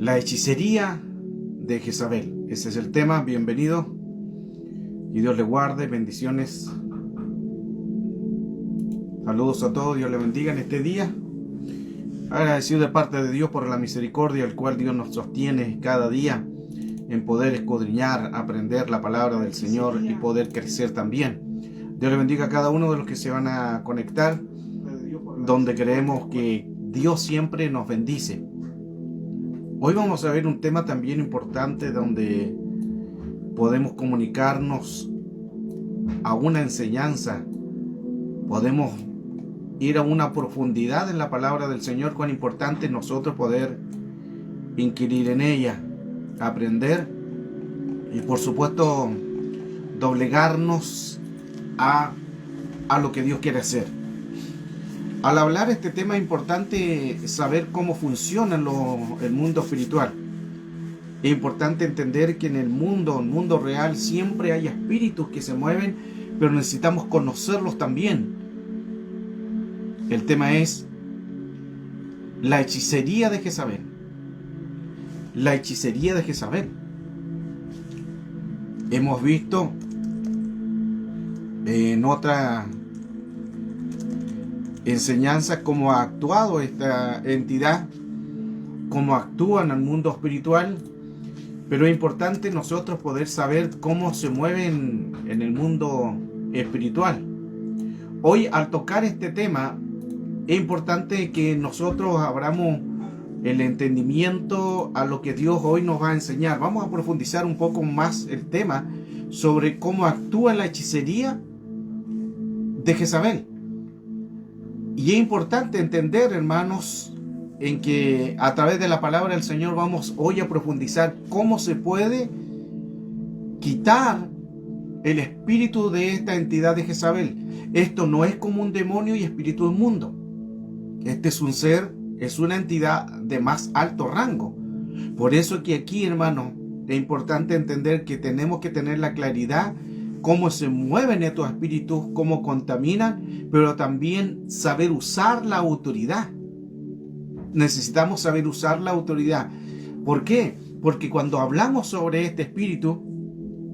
La hechicería de Jezabel. Ese es el tema. Bienvenido. Y Dios le guarde. Bendiciones. Saludos a todos. Dios le bendiga en este día. Agradecido de parte de Dios por la misericordia al cual Dios nos sostiene cada día en poder escudriñar, aprender la palabra del Señor y poder crecer también. Dios le bendiga a cada uno de los que se van a conectar, donde creemos que Dios siempre nos bendice. Hoy vamos a ver un tema también importante donde podemos comunicarnos a una enseñanza, podemos ir a una profundidad en la palabra del Señor. Cuán importante es nosotros poder inquirir en ella, aprender y por supuesto doblegarnos a lo que Dios quiere hacer. Al hablar de este tema es importante saber cómo funciona el mundo espiritual. Es importante entender que en el mundo real, siempre hay espíritus que se mueven, pero necesitamos conocerlos también. El tema es la hechicería de Jezabel. La hechicería de Jezabel. Hemos visto en otra enseñanza cómo ha actuado esta entidad, cómo actúa en el mundo espiritual, pero es importante nosotros poder saber cómo se mueven en el mundo espiritual. Hoy, al tocar este tema, es importante que nosotros abramos el entendimiento a lo que Dios hoy nos va a enseñar. Vamos a profundizar un poco más el tema sobre cómo actúa la hechicería de Jezabel. Y es importante entender, hermanos, en que a través de la palabra del Señor vamos hoy a profundizar cómo se puede quitar el espíritu de esta entidad de Jezabel. Esto no es como un demonio y espíritu inmundo. Este es un ser, es una entidad de más alto rango. Por eso que aquí, hermano, es importante entender que tenemos que tener la claridad cómo se mueven estos espíritus, cómo contaminan, pero también saber usar la autoridad. Necesitamos saber usar la autoridad. ¿Por qué? Porque cuando hablamos sobre este espíritu,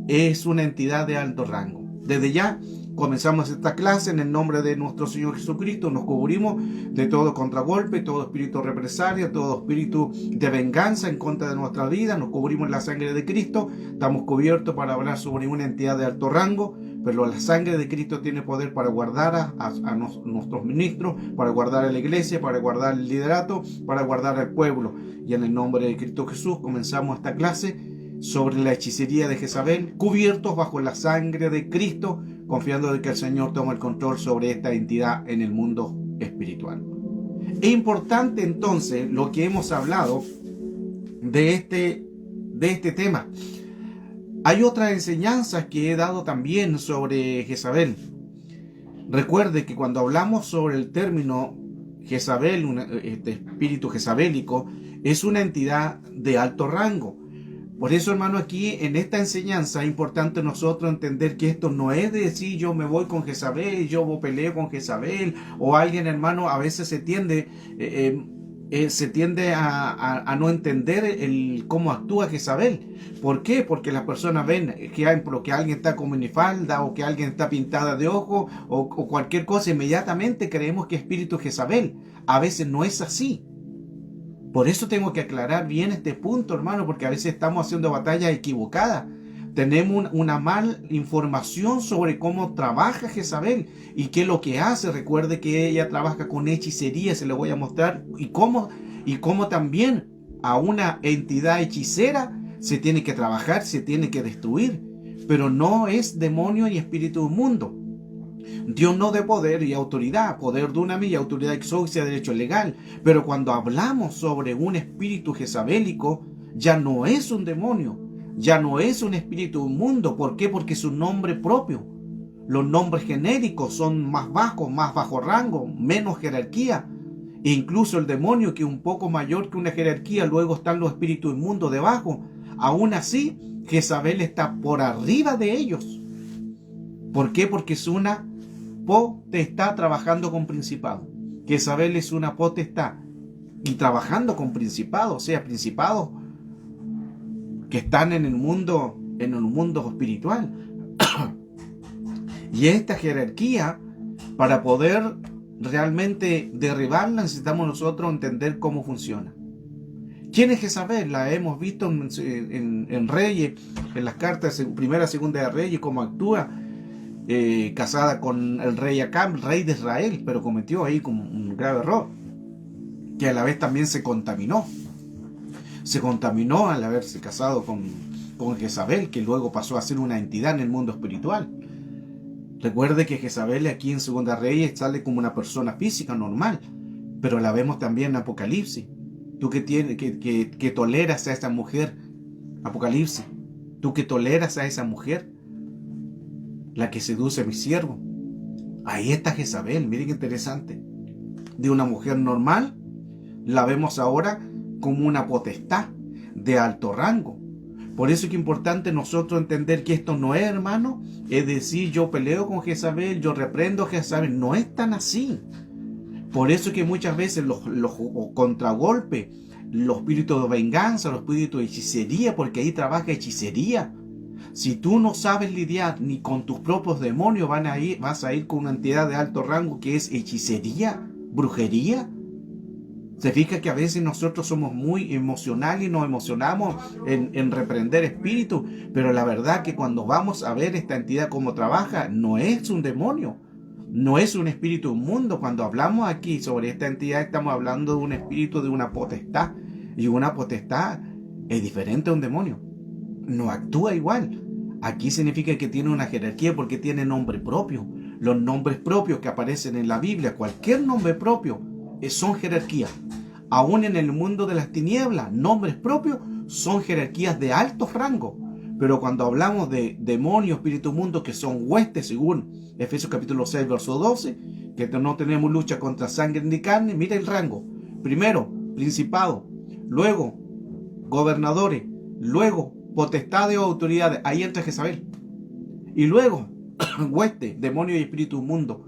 es una entidad de alto rango. Desde ya comenzamos esta clase en el nombre de nuestro Señor Jesucristo. Nos cubrimos de todo contragolpe, todo espíritu represalia, todo espíritu de venganza en contra de nuestra vida. Nos cubrimos en la sangre de Cristo. Estamos cubiertos para hablar sobre una entidad de alto rango, pero la sangre de Cristo tiene poder para guardar a nuestros ministros, para guardar a la iglesia, para guardar el liderato, para guardar al pueblo. Y en el nombre de Cristo Jesús comenzamos esta clase sobre la hechicería de Jezabel, cubiertos bajo la sangre de Cristo, confiando de que el Señor toma el control sobre esta entidad en el mundo espiritual. Es importante entonces lo que hemos hablado de este tema. Hay otras enseñanzas que he dado también sobre Jezabel. Recuerde que cuando hablamos sobre el término Jezabel, este espíritu jezabélico, es una entidad de alto rango. Por eso, hermano, aquí en esta enseñanza es importante nosotros entender que esto no es de decir yo me voy con Jezabel, yo peleo con Jezabel, o alguien, hermano, a veces se tiende a no entender cómo actúa Jezabel. ¿Por qué? Porque las personas ven que alguien está con minifalda o que alguien está pintada de ojo o cualquier cosa, inmediatamente creemos que es espíritu Jezabel. A veces no es así. Por eso tengo que aclarar bien este punto, hermano, porque a veces estamos haciendo batallas equivocadas. Tenemos una mala información sobre cómo trabaja Jezabel y qué es lo que hace. Recuerde que ella trabaja con hechicería, se lo voy a mostrar, y cómo también a una entidad hechicera se tiene que trabajar, se tiene que destruir. Pero no es demonio y espíritu inmundo. Dios no de poder y autoridad, poder dunamis y autoridad exousia, derecho legal. Pero cuando hablamos sobre un espíritu jezabélico, ya no es un demonio, ya no es un espíritu inmundo. ¿Por qué? Porque es un nombre propio. Los nombres genéricos son más bajos, más bajo rango, menos jerarquía. E incluso el demonio, que es un poco mayor que una jerarquía, luego están los espíritus inmundos debajo. Aún así, Jezabel está por arriba de ellos. ¿Por qué? Porque es una potestad trabajando con principado. Jezabel es una potestad. y trabajando con principados, o sea, principados que están en el mundo espiritual. Y esta jerarquía, para poder realmente derribarla, necesitamos nosotros entender cómo funciona. ¿Quién es Jezabel? La hemos visto en Reyes, en las cartas primera, segunda de Reyes, cómo actúa, casada con el rey Acab, rey de Israel, pero cometió ahí como un grave error, que a la vez también se contaminó al haberse casado con Jezabel, que luego pasó a ser una entidad en el mundo espiritual. Recuerde que Jezabel aquí en Segunda Reyes sale como una persona física normal, pero la vemos también en Apocalipsis. Tú que toleras a esa mujer, Apocalipsis, tú que toleras a esa mujer, la que seduce a mi siervo. Ahí está Jezabel, miren qué interesante. De una mujer normal, la vemos ahora como una potestad de alto rango. Por eso es que es importante nosotros entender que esto no es, hermano, es decir, yo peleo con Jezabel, yo reprendo a Jezabel. No es tan así. Por eso es que muchas veces los contragolpes, los espíritus de venganza, los espíritus de hechicería, porque ahí trabaja hechicería. Si tú no sabes lidiar ni con tus propios demonios, vas a ir con una entidad de alto rango que es hechicería, brujería. Se fija que a veces nosotros somos muy emocionales y nos emocionamos en reprender espíritus, pero la verdad que cuando vamos a ver esta entidad cómo trabaja, no es un demonio, no es un espíritu inmundo. Cuando hablamos aquí sobre esta entidad, estamos hablando de un espíritu, de una potestad, y una potestad es diferente a un demonio, no actúa igual. Aquí significa que tiene una jerarquía porque tiene nombre propio. Los nombres propios que aparecen en la Biblia, cualquier nombre propio, son jerarquías. Aún en el mundo de las tinieblas, nombres propios son jerarquías de alto rango. Pero cuando hablamos de demonios, espíritu mundo, que son huestes, según Efesios capítulo 6, verso 12, que no tenemos lucha contra sangre ni carne, mira el rango. Primero, principado, luego, gobernadores, luego, potestades o autoridades. Ahí entra Jezabel. Y luego, hueste, demonio y espíritu mundo.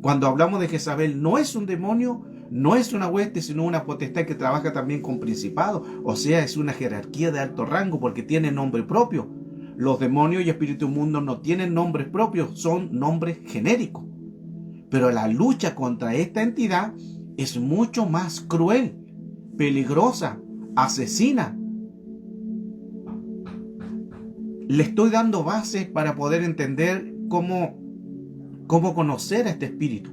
Cuando hablamos de Jezabel, no es un demonio, no es una hueste, sino una potestad que trabaja también con principados. O sea, es una jerarquía de alto rango porque tiene nombre propio. Los demonios y espíritu mundo no tienen nombres propios, son nombres genéricos. Pero la lucha contra esta entidad es mucho más cruel, peligrosa, asesina. Le estoy dando bases para poder entender cómo conocer a este espíritu.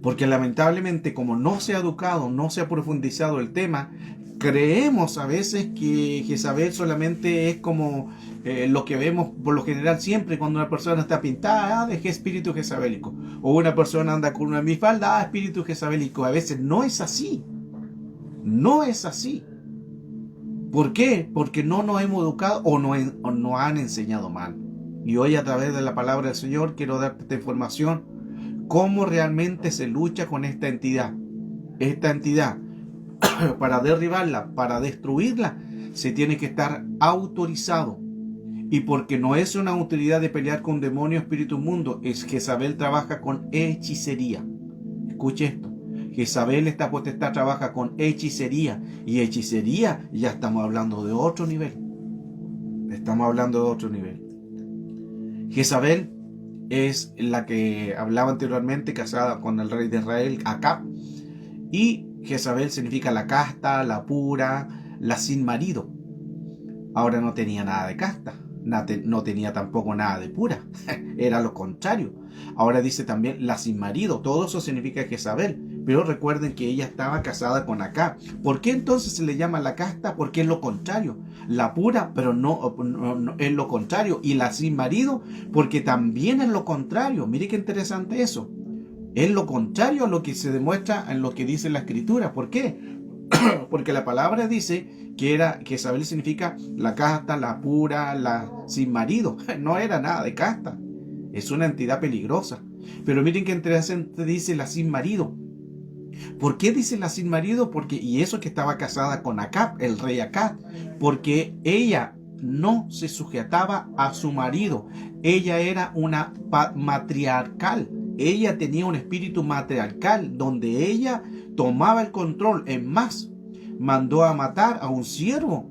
Porque lamentablemente, como no se ha educado, no se ha profundizado el tema, creemos a veces que Jezabel solamente es como lo que vemos por lo general siempre cuando una persona está pintada, de espíritu jezabélico. O una persona anda con una minifalda, espíritu jezabélico. A veces no es así. No es así. ¿Por qué? Porque no nos hemos educado o nos han enseñado mal. Y hoy, a través de la palabra del Señor, quiero darte esta información. Cómo realmente se lucha con esta entidad. Esta entidad, para derribarla, para destruirla, se tiene que estar autorizado. Y porque no es una autoridad de pelear con demonios, espíritu mundo, es Jezabel trabaja con hechicería. Escuche esto. Jezabel, esta potestad, trabaja con hechicería. Y hechicería, ya estamos hablando de otro nivel. Estamos hablando de otro nivel. Jezabel es la que hablaba anteriormente, casada con el rey de Israel, Acab. Y Jezabel significa la casta, la pura, la sin marido. Ahora no tenía nada de casta, no tenía tampoco nada de pura. Era lo contrario. Ahora dice también la sin marido. Todo eso significa Jezabel. Pero recuerden que ella estaba casada con Acab. ¿Por qué entonces se le llama la casta? Porque es lo contrario. La pura, pero no es lo contrario. Y la sin marido, porque también es lo contrario. Mire qué interesante eso. Es lo contrario a lo que se demuestra en lo que dice la Escritura. ¿Por qué? Porque la palabra dice que Jezabel significa la casta, la pura, la sin marido. No era nada de casta. Es una entidad peligrosa. Pero miren qué interesante dice la sin marido. ¿Por qué dice la sin marido? Y eso que estaba casada con Acab, el rey Acab, porque ella no se sujetaba a su marido. Ella era una matriarcal. ella tenía un espíritu matriarcal, donde ella tomaba el control. Es más, mandó a matar a un siervo.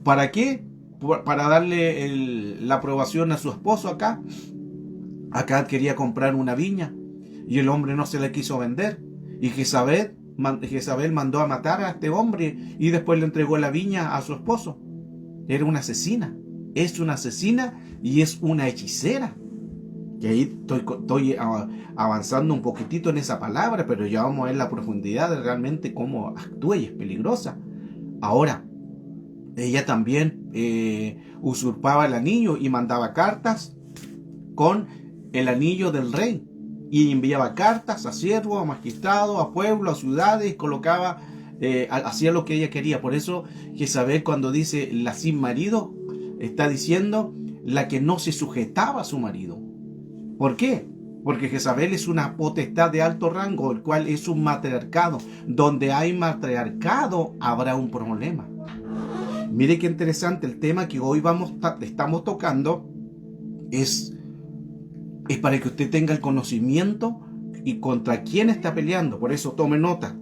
¿Para qué? Para darle la aprobación a su esposo acá. Acá quería comprar una viña y el hombre no se le quiso vender. Y Jezabel mandó a matar a este hombre y después le entregó la viña a su esposo. Era una asesina. Es una asesina y es una hechicera. Y ahí estoy avanzando un poquitito en esa palabra, pero ya vamos a ver la profundidad de realmente cómo actúa y es peligrosa. Ahora, ella también usurpaba el anillo y mandaba cartas con el anillo del rey. Y enviaba cartas a siervos, a magistrados, a pueblos, a ciudades, y colocaba, hacía lo que ella quería. Por eso Jezabel, cuando dice la sin marido, está diciendo la que no se sujetaba a su marido. ¿Por qué? Porque Jezabel es una potestad de alto rango, el cual es un matriarcado. Donde hay matriarcado habrá un problema. Mire qué interesante el tema que hoy estamos tocando. Es para que usted tenga el conocimiento y contra quién está peleando. Por eso tome nota,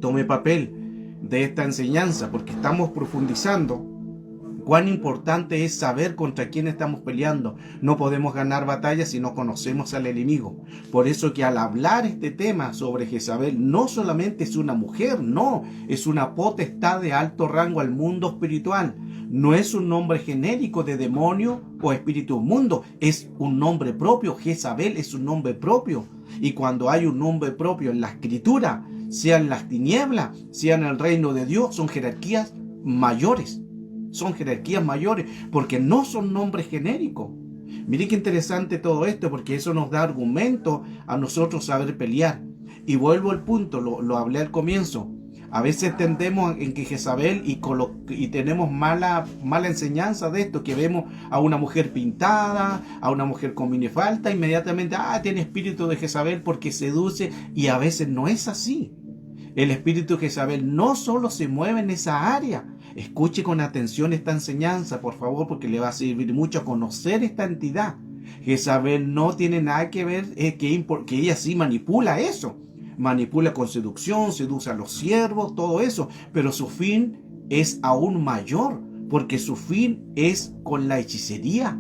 tome papel de esta enseñanza, porque estamos profundizando cuán importante es saber contra quién estamos peleando. No podemos ganar batallas si no conocemos al enemigo. Por eso que al hablar este tema sobre Jezabel, no solamente es una mujer, no, es una potestad de alto rango al mundo espiritual. No es un nombre genérico de demonio o espíritu inmundo, es un nombre propio. Jezabel es un nombre propio. Y cuando hay un nombre propio en la escritura, sea en las tinieblas, sea en el reino de Dios, son jerarquías mayores. Son jerarquías mayores, porque no son nombres genéricos. Miren qué interesante todo esto, porque eso nos da argumento a nosotros saber pelear. Y vuelvo al punto, lo hablé al comienzo. A veces tendemos en que Jezabel y tenemos mala enseñanza de esto, que vemos a una mujer pintada, a una mujer con minifalda, inmediatamente, tiene espíritu de Jezabel porque seduce, y a veces no es así. El espíritu de Jezabel no solo se mueve en esa área. Escuche con atención esta enseñanza, por favor, porque le va a servir mucho a conocer esta entidad. Jezabel no tiene nada que ver, que ella sí manipula eso. Manipula con seducción, seduce a los siervos, todo eso. Pero su fin es aún mayor, porque su fin es con la hechicería.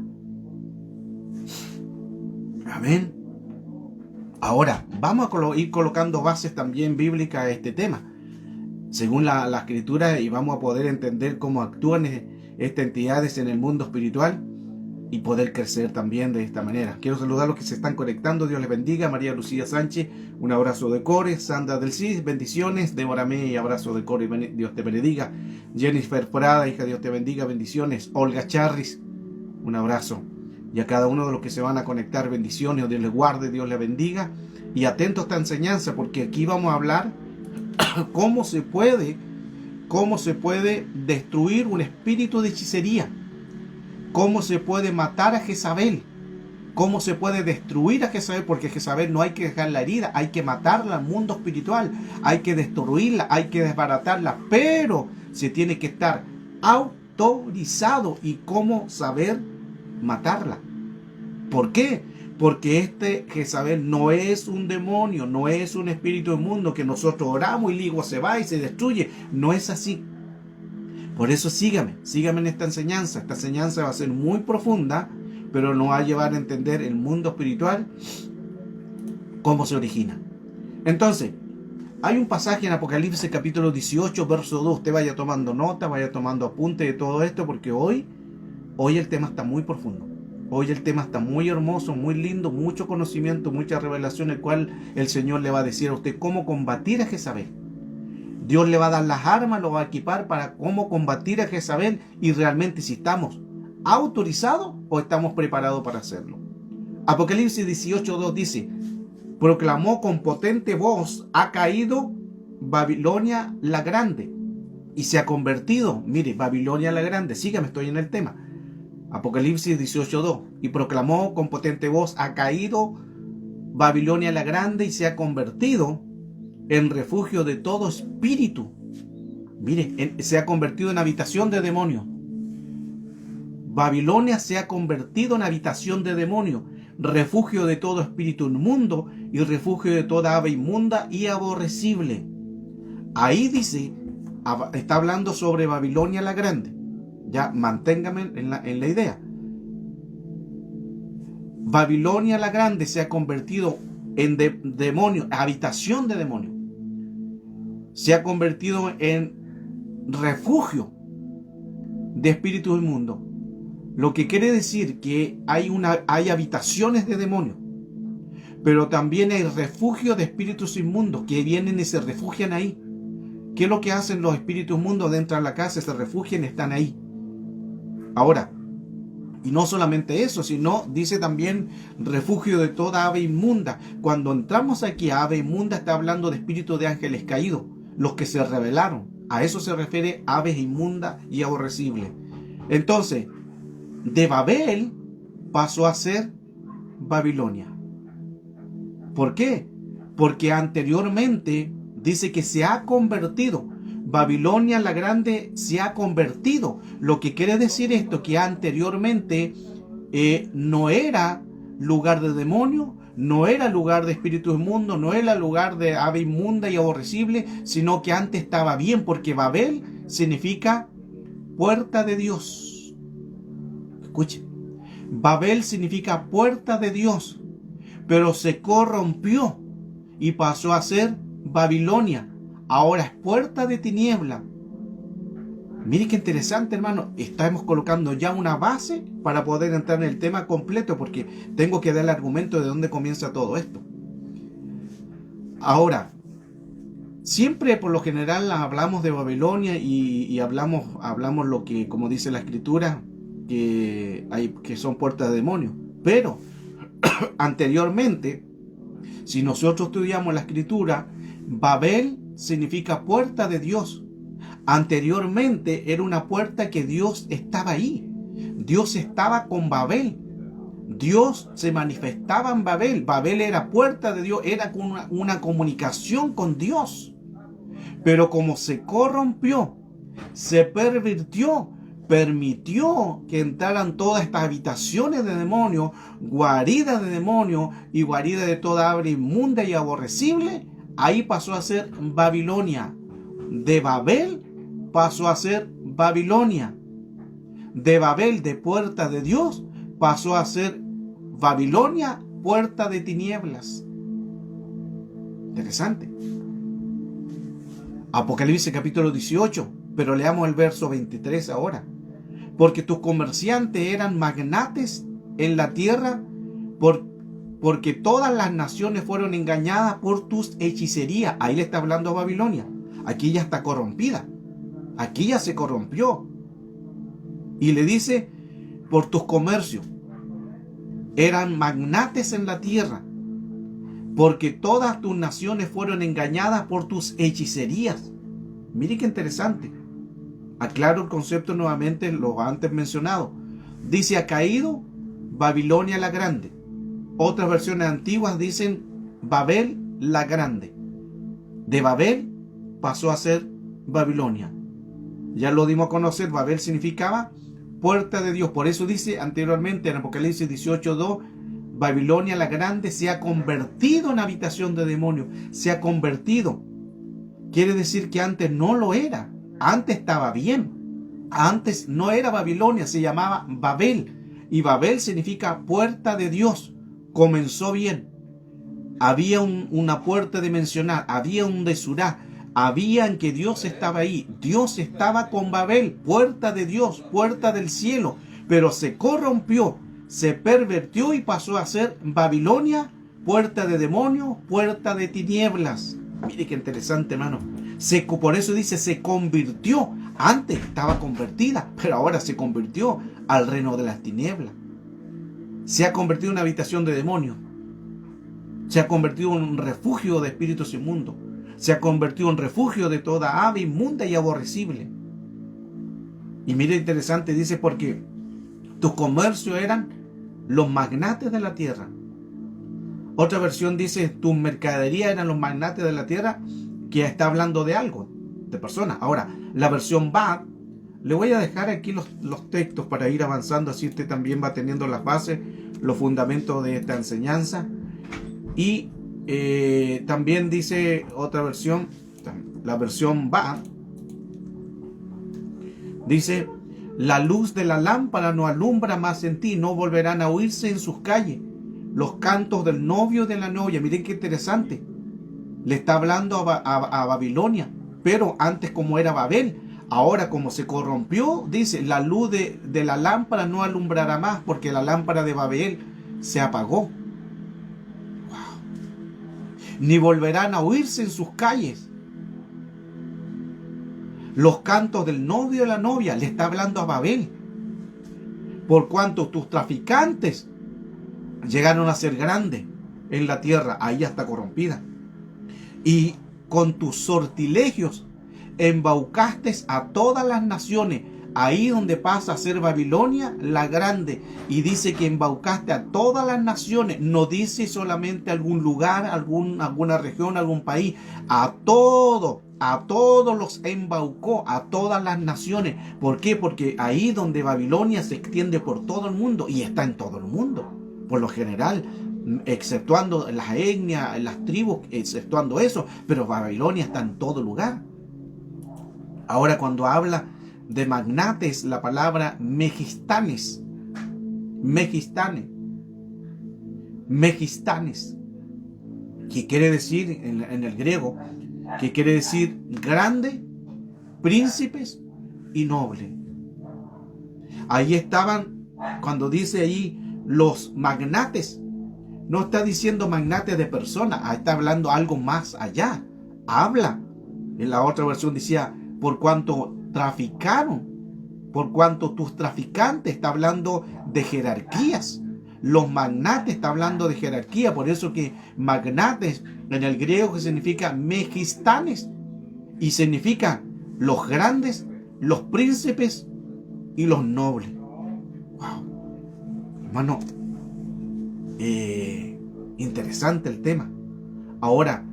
Amén. Ahora, vamos a ir colocando bases también bíblicas a este tema, según la escritura, y vamos a poder entender cómo actúan estas entidades en el mundo espiritual y poder crecer también de esta manera. Quiero saludar a los que se están conectando. Dios les bendiga. María Lucía Sánchez, un abrazo de Core. Sandra del Cid, bendiciones. Débora May, abrazo de Core, Dios te bendiga. Jennifer Prada, hija, Dios te bendiga, bendiciones. Olga Charris, un abrazo. Y a cada uno de los que se van a conectar, bendiciones. Dios les guarde, Dios les bendiga. Y atento a esta enseñanza, porque aquí vamos a hablar cómo se puede destruir un espíritu de hechicería, cómo se puede matar a Jezabel, cómo se puede destruir a Jezabel, porque Jezabel no hay que dejar la herida, hay que matarla al mundo espiritual, hay que destruirla, hay que desbaratarla, pero se tiene que estar autorizado. ¿Y cómo saber matarla? ¿Por qué? Porque Jezabel no es un demonio, no es un espíritu inmundo que nosotros oramos y luego se va y se destruye. No es así. Por eso sígame en esta enseñanza. Esta enseñanza va a ser muy profunda, pero nos va a llevar a entender el mundo espiritual, cómo se origina. Entonces, hay un pasaje en Apocalipsis capítulo 18, verso 2. Usted vaya tomando nota, vaya tomando apunte de todo esto, porque hoy el tema está muy profundo. Hoy el tema está muy hermoso, muy lindo, mucho conocimiento, mucha revelación, el cual el Señor le va a decir a usted cómo combatir a Jezabel. Dios le va a dar las armas, lo va a equipar para cómo combatir a Jezabel, y realmente si estamos autorizados o estamos preparados para hacerlo. Apocalipsis 18:2 dice: proclamó con potente voz, ha caído Babilonia la grande y se ha convertido, mire, Babilonia la grande, sígame, estoy en el tema. Apocalipsis 18:2, y proclamó con potente voz, ha caído Babilonia la grande y se ha convertido en refugio de todo espíritu. Mire, se ha convertido en habitación de demonios. Babilonia se ha convertido en habitación de demonios, refugio de todo espíritu inmundo y refugio de toda ave inmunda y aborrecible. Ahí dice, está hablando sobre Babilonia la Grande. Ya, manténgame en la idea. Babilonia la Grande se ha convertido en demonio, habitación de demonios. Se ha convertido en refugio de espíritus inmundos. Lo que quiere decir que hay habitaciones de demonios, pero también hay refugio de espíritus inmundos que vienen y se refugian ahí. ¿Qué es lo que hacen los espíritus inmundos dentro de la casa? Se refugian y están ahí. Ahora, y no solamente eso, sino dice también refugio de toda ave inmunda. Cuando entramos aquí a ave inmunda, está hablando de espíritus de ángeles caídos, los que se rebelaron. A eso se refiere aves inmundas y aborrecibles. Entonces, de Babel pasó a ser Babilonia. ¿Por qué? Porque anteriormente dice que se ha convertido. Babilonia la Grande se ha convertido. Lo que quiere decir esto, que anteriormente no era lugar de demonio, no era lugar de espíritus inmundos, no era lugar de ave inmunda y aborrecible, sino que antes estaba bien, porque Babel significa puerta de Dios. Escuche, Babel significa puerta de Dios, pero se corrompió y pasó a ser Babilonia. Ahora es puerta de tiniebla. Mire qué interesante, hermano. Estamos colocando ya una base para poder entrar en el tema completo, porque tengo que dar el argumento de dónde comienza todo esto. Ahora, siempre por lo general hablamos de Babilonia y hablamos lo que, como dice la Escritura, que son puertas de demonios. Pero anteriormente, si nosotros estudiamos la Escritura, Babel significa puerta de Dios. Anteriormente era una puerta que Dios estaba ahí. Dios estaba con Babel. Dios se manifestaba en Babel. Babel era puerta de Dios, era una comunicación con Dios. Pero como se corrompió, se pervirtió, permitió que entraran todas estas habitaciones de demonios, guaridas de demonios y guaridas de toda ave inmunda y aborrecible, ahí pasó a ser Babilonia. De Babel pasó a ser Babilonia. De Babel, de puerta de Dios, pasó a ser Babilonia, puerta de tinieblas. Interesante. Apocalipsis capítulo 18, pero leamos el verso 23 ahora. Porque tus comerciantes eran magnates en la tierra, porque todas las naciones fueron engañadas por tus hechicerías. Ahí le está hablando a Babilonia. Aquí ya está corrompida. Aquí ya se corrompió. Y le dice, por tus comercios. Eran magnates en la tierra, porque todas tus naciones fueron engañadas por tus hechicerías. Mire qué interesante. Aclaro el concepto nuevamente, lo antes mencionado. Dice, ha caído Babilonia la Grande. Otras versiones antiguas dicen Babel la Grande. De Babel pasó a ser Babilonia. Ya lo dimos a conocer, Babel significaba puerta de Dios. Por eso dice anteriormente en Apocalipsis 18:2, Babilonia la Grande se ha convertido en habitación de demonios. Se ha convertido. Quiere decir que antes no lo era. Antes estaba bien. Antes no era Babilonia, se llamaba Babel. Y Babel significa puerta de Dios. Comenzó bien. Había una puerta dimensional, había un desurá, había en que Dios estaba ahí. Dios estaba con Babel, puerta de Dios, puerta del cielo. Pero se corrompió, se pervirtió y pasó a ser Babilonia, puerta de demonios, puerta de tinieblas. Mire qué interesante, hermano. Por eso dice, se convirtió. Antes estaba convertida, pero ahora se convirtió al reino de las tinieblas. Se ha convertido en una habitación de demonios. Se ha convertido en un refugio de espíritus inmundos. Se ha convertido en refugio de toda ave inmunda y aborrecible. Y mire interesante, dice, porque tus comercios eran los magnates de la tierra. Otra versión dice, tus mercaderías eran los magnates de la tierra, que está hablando de algo, de personas. Ahora, la versión Bad Le voy a dejar aquí los textos para ir avanzando, así usted también va teniendo las bases, los fundamentos de esta enseñanza. Y también dice otra versión, la versión Va, dice: la luz de la lámpara no alumbra más en ti, no volverán a oírse en sus calles los cantos del novio y de la novia. Miren qué interesante. Le está hablando a Babilonia, pero antes como era Babel. Ahora como se corrompió, dice: la luz de la lámpara no alumbrará más, porque la lámpara de Babel se apagó. Wow. Ni volverán a oírse en sus calles los cantos del novio y de la novia. Le está hablando a Babel. Por cuanto tus traficantes llegaron a ser grandes en la tierra, ahí está corrompida. Y con tus sortilegios embaucaste a todas las naciones, ahí donde pasa a ser Babilonia la grande. Y dice que embaucaste a todas las naciones, no dice solamente algún lugar, alguna región, algún país, a todos los embaucó, a todas las naciones. ¿Por qué? Porque ahí donde Babilonia se extiende por todo el mundo, y está en todo el mundo, por lo general, exceptuando las etnias, las tribus, exceptuando eso, pero Babilonia está en todo lugar. Ahora, cuando habla de magnates, la palabra megistanes, que quiere decir en el griego, que quiere decir grande, príncipes y nobles. Ahí estaban, cuando dice ahí los magnates, no está diciendo magnates de personas, está hablando algo más allá. Habla, en la otra versión decía: por cuanto traficaron, por cuanto tus traficantes, está hablando de jerarquías. Los magnates está hablando de jerarquía, por eso que magnates en el griego que significa megistanes, y significa los grandes, los príncipes y los nobles. Wow, hermano, interesante el tema. Ahora,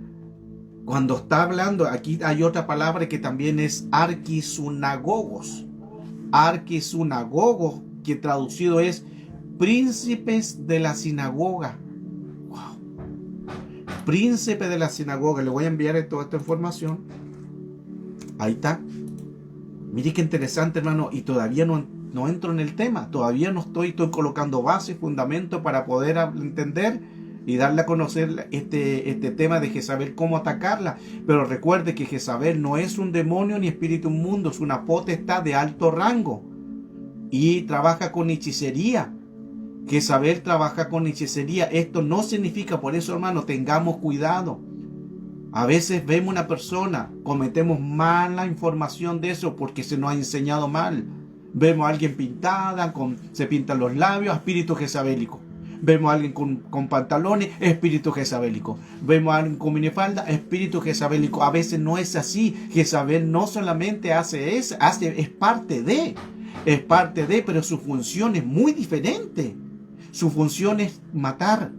cuando está hablando, aquí hay otra palabra que también es arquisunagogos. Arquisunagogos, que traducido es príncipes de la sinagoga. Wow. Príncipe de la sinagoga. Le voy a enviar toda esta información. Ahí está. Mire qué interesante, hermano. Y todavía no entro en el tema. Todavía no estoy colocando bases, fundamentos para poder entender y darle a conocer este tema de Jezabel, cómo atacarla. Pero recuerde que Jezabel no es un demonio ni espíritu inmundo, es una potestad de alto rango y trabaja con hechicería. Jezabel trabaja con hechicería. Esto no significa, por eso, hermano, tengamos cuidado. A veces vemos una persona, cometemos mala información de eso porque se nos ha enseñado mal. Vemos a alguien pintada, se pintan los labios, espíritu jezabélico. Vemos a alguien con pantalones, espíritu jezabélico. Vemos a alguien con minifalda, espíritu jezabélico. A veces no es así. Jezabel no solamente es parte de, pero su función es muy diferente. Su función es matar.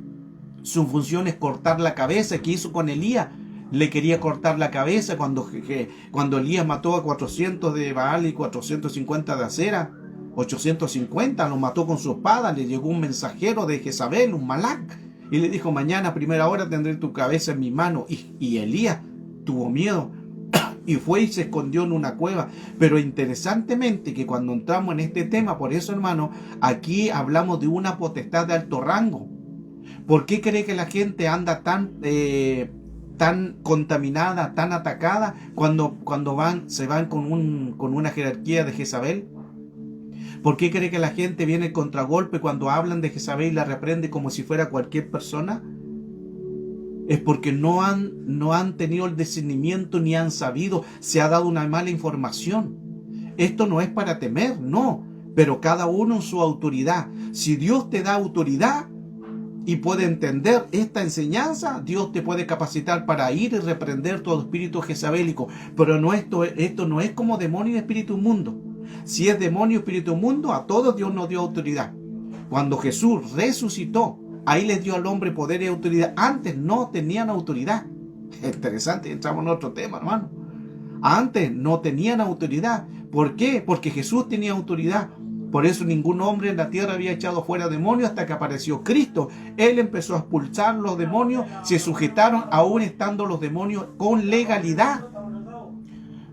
Su función es cortar la cabeza. ¿Qué hizo con Elías? Le quería cortar la cabeza cuando Elías mató a 400 de Baal y 450 de Acera. 850, lo mató con su espada. Le llegó un mensajero de Jezabel, un Malac, y le dijo: mañana a primera hora tendré tu cabeza en mi mano. Y Elías tuvo miedo y fue y se escondió en una cueva. Pero interesantemente que cuando entramos en este tema, por eso, hermano, aquí hablamos de una potestad de alto rango. ¿Por qué cree que la gente anda tan contaminada, tan atacada cuando se van con una jerarquía de Jezabel? ¿Por qué cree que la gente viene contragolpe cuando hablan de Jezabel y la reprende como si fuera cualquier persona? Es porque no han tenido el discernimiento ni han sabido, se ha dado una mala información. Esto no es para temer, no, pero cada uno en su autoridad. Si Dios te da autoridad y puede entender esta enseñanza, Dios te puede capacitar para ir y reprender todo espíritu jezabélico. Pero no, esto no es como demonio y espíritu inmundo. Si es demonio y espíritu inmundo, a todos Dios nos dio autoridad. Cuando Jesús resucitó, ahí les dio al hombre poder y autoridad. Antes no tenían autoridad. Interesante, entramos en otro tema, hermano. Antes no tenían autoridad. ¿Por qué? Porque Jesús tenía autoridad. Por eso ningún hombre en la tierra había echado fuera demonios hasta que apareció Cristo. Él empezó a expulsar los demonios, se sujetaron aún estando los demonios con legalidad.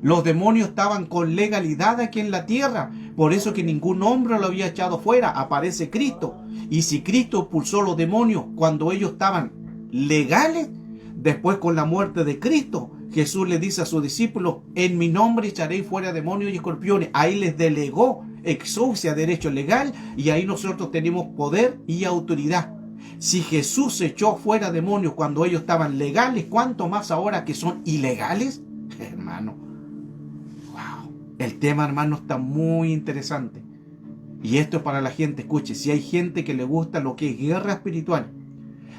Los demonios estaban con legalidad aquí en la tierra. Por eso que ningún hombre lo había echado fuera. Aparece Cristo. Y si Cristo expulsó los demonios cuando ellos estaban legales, después con la muerte de Cristo, Jesús le dice a sus discípulos: en mi nombre echaréis fuera demonios y escorpiones. Ahí les delegó exousia, derecho legal, y ahí nosotros tenemos poder y autoridad. Si Jesús echó fuera demonios cuando ellos estaban legales, ¿cuánto más ahora que son ilegales? Hermano, wow. El tema, hermano, está muy interesante. Y esto es para la gente. Escuche, si hay gente que le gusta lo que es guerra espiritual,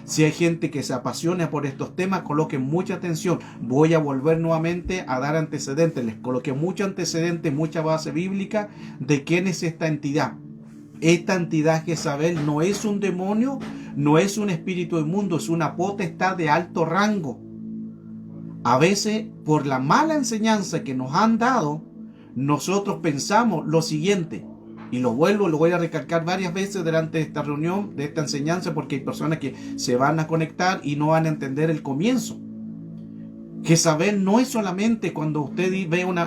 si hay gente que se apasiona por estos temas, coloquen mucha atención. Voy a volver nuevamente a dar antecedentes. Les coloqué mucho antecedente, mucha base bíblica de quién es esta entidad. Esta entidad Jezabel no es un demonio, no es un espíritu inmundo, es una potestad de alto rango. A veces, por la mala enseñanza que nos han dado, nosotros pensamos lo siguiente. Y lo voy a recalcar varias veces durante esta reunión, de esta enseñanza, porque hay personas que se van a conectar y no van a entender el comienzo. Jezabel no es solamente cuando usted ve un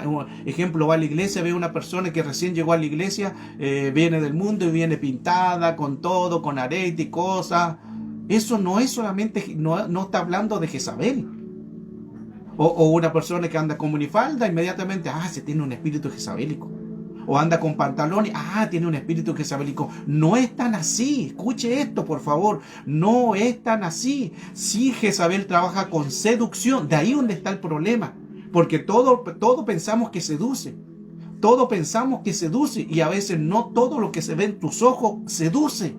ejemplo, va a la iglesia, ve una persona que recién llegó a la iglesia, viene del mundo y viene pintada con todo, con arete y cosas. Eso no es solamente, no está hablando de Jezabel. O una persona que anda con minifalda, inmediatamente, se tiene un espíritu jezabélico. O anda con pantalones, tiene un espíritu jezabélico. No es tan así. Escuche esto, por favor. No es tan así. Sí, Jezabel trabaja con seducción. De ahí donde está el problema. Porque todo pensamos que seduce. Todo pensamos que seduce. Y a veces no todo lo que se ve en tus ojos seduce.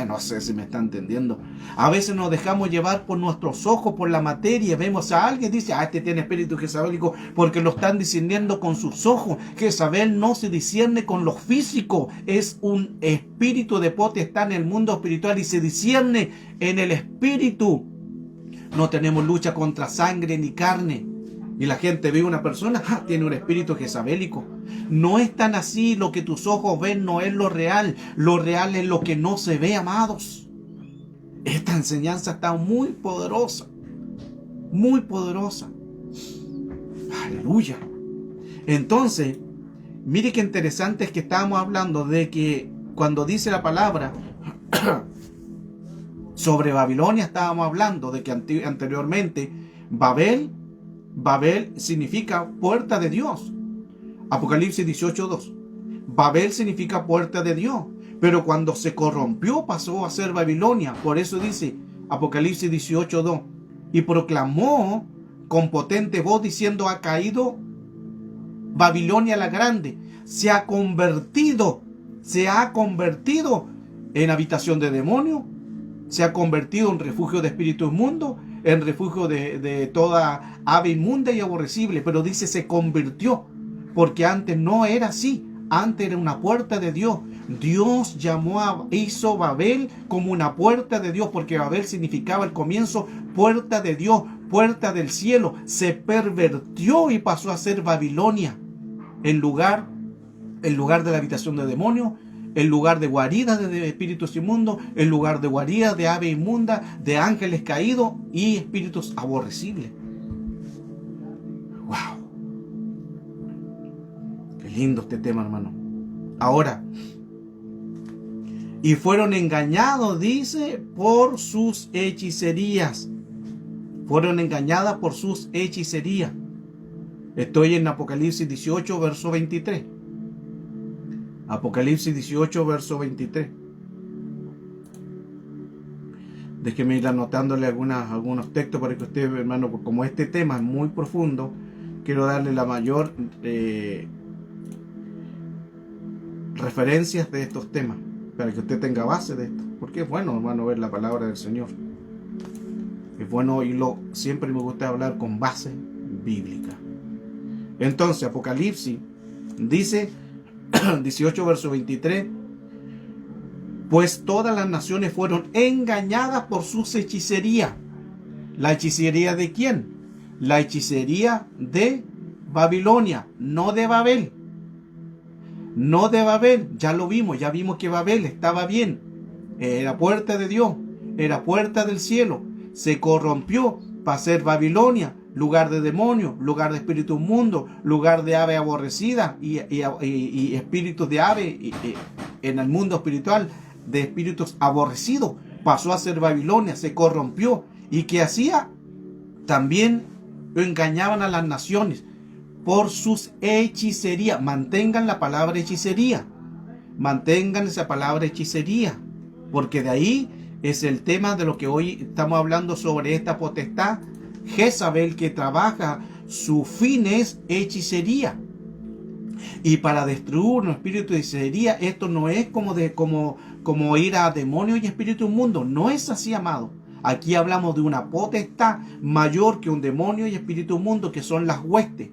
No sé si me está entendiendo. A veces nos dejamos llevar por nuestros ojos, por la materia. Vemos a alguien y dice, este tiene espíritu jezabélico porque lo están discerniendo con sus ojos. Jezabel no se discierne con lo físico. Es un espíritu de potestad en el mundo espiritual y se discierne en el espíritu. No tenemos lucha contra sangre ni carne. Y la gente ve a una persona, tiene un espíritu jezabélico. No es tan así. Lo que tus ojos ven no es lo real. Lo real es lo que no se ve, amados. Esta enseñanza está muy poderosa. Muy poderosa. Aleluya. Entonces, mire qué interesante es que estábamos hablando de que cuando dice la palabra sobre Babilonia, estábamos hablando de que anteriormente Babel significa puerta de Dios. Apocalipsis 18:2. Babel significa puerta de Dios. Pero cuando se corrompió pasó a ser Babilonia. Por eso dice Apocalipsis 18:2. Y proclamó con potente voz diciendo: ha caído Babilonia la grande. Se ha convertido en habitación de demonios. Se ha convertido en refugio de espíritus inmundos, en refugio de toda ave inmunda y aborrecible. Pero dice se convirtió, porque antes no era así. Antes era una puerta de Dios. Dios hizo Babel como una puerta de Dios, porque Babel significaba el comienzo, puerta de Dios, puerta del cielo. Se pervertió y pasó a ser Babilonia, el lugar de la habitación de demonios, el lugar de guarida de espíritus inmundos, el lugar de guarida de ave inmunda, de ángeles caídos y espíritus aborrecibles. ¡Wow! Qué lindo este tema, hermano. Ahora, y fueron engañados, dice, por sus hechicerías. Fueron engañadas por sus hechicerías. Estoy en Apocalipsis 18, verso 23. Apocalipsis 18, verso 23. Déjeme ir anotándole algunos textos para que usted, hermano, como este tema es muy profundo, quiero darle la mayor referencias de estos temas, para que usted tenga base de esto. Porque es bueno, hermano, ver la palabra del Señor. Es bueno oírlo. Siempre me gusta hablar con base bíblica. Entonces, Apocalipsis dice 18 verso 23: pues todas las naciones fueron engañadas por sus hechicerías. ¿La hechicería de quién? La hechicería de Babilonia, no de Babel. No de Babel, ya lo vimos, ya vimos que Babel estaba bien. Era puerta de Dios, era puerta del cielo. Se corrompió para ser Babilonia, lugar de demonios, lugar de espíritus mundos, lugar de ave aborrecida y espíritus de ave en el mundo espiritual, de espíritus aborrecidos. Pasó a ser Babilonia, se corrompió. ¿Y qué hacía? También engañaban a las naciones por sus hechicerías. Mantengan la palabra hechicería. Mantengan esa palabra hechicería. Porque de ahí es el tema de lo que hoy estamos hablando sobre esta potestad. Jezabel, que trabaja, su fin es hechicería. Y para destruir un espíritu de hechicería, esto no es como ir a demonios y espíritus inmundos. No es así, amado. Aquí hablamos de una potestad mayor que un demonio y espíritu inmundo, que son las huestes.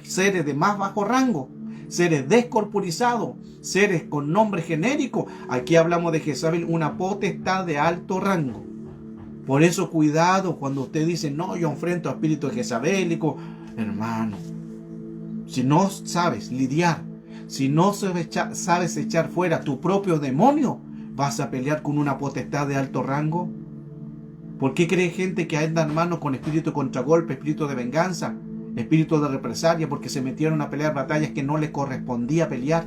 Seres de más bajo rango, seres descorporizados, seres con nombre genérico. Aquí hablamos de Jezabel, una potestad de alto rango. Por eso cuidado cuando usted dice, no, yo enfrento a espíritus jezabélicos. Hermano, si no sabes lidiar, si no sabes echar fuera tu propio demonio, vas a pelear con una potestad de alto rango. ¿Por qué cree gente que anda, hermano, con espíritu de contragolpe, espíritu de venganza, espíritu de represalia, porque se metieron a pelear batallas que no les correspondía pelear?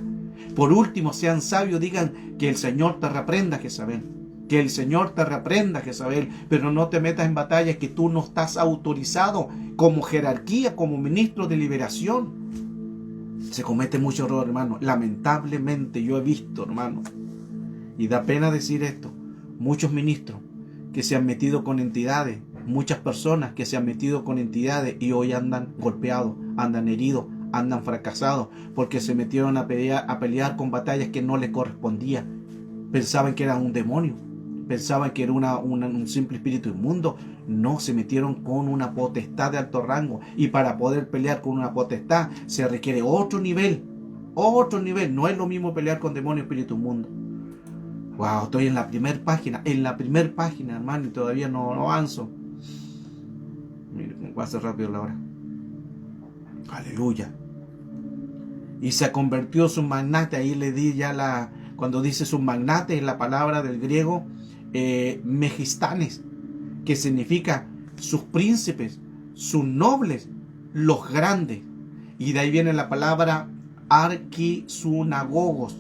Por último, sean sabios, digan que el Señor te reprenda, Jezabel. Que el Señor te reprenda, Jezabel, pero no te metas en batallas que tú no estás autorizado como jerarquía, como ministro de liberación. Se comete mucho error, hermano. Lamentablemente yo he visto, hermano, y da pena decir esto, muchos ministros que se han metido con entidades, muchas personas que se han metido con entidades y hoy andan golpeados, andan heridos, andan fracasados, porque se metieron a pelear con batallas que no les correspondía. Pensaban que era un demonio, pensaban que era un simple espíritu inmundo. No, se metieron con una potestad de alto rango, y para poder pelear con una potestad se requiere otro nivel. No es lo mismo pelear con demonios y espíritu inmundo. Wow, estoy en la primera página, hermano, y todavía no avanzo. Miren, va a ser rápido la hora. Aleluya. Y se convirtió su magnate. Ahí le di ya cuando dice su magnate, es la palabra del griego megistanes, que significa sus príncipes, sus nobles, los grandes. Y de ahí viene la palabra arquisunagogos,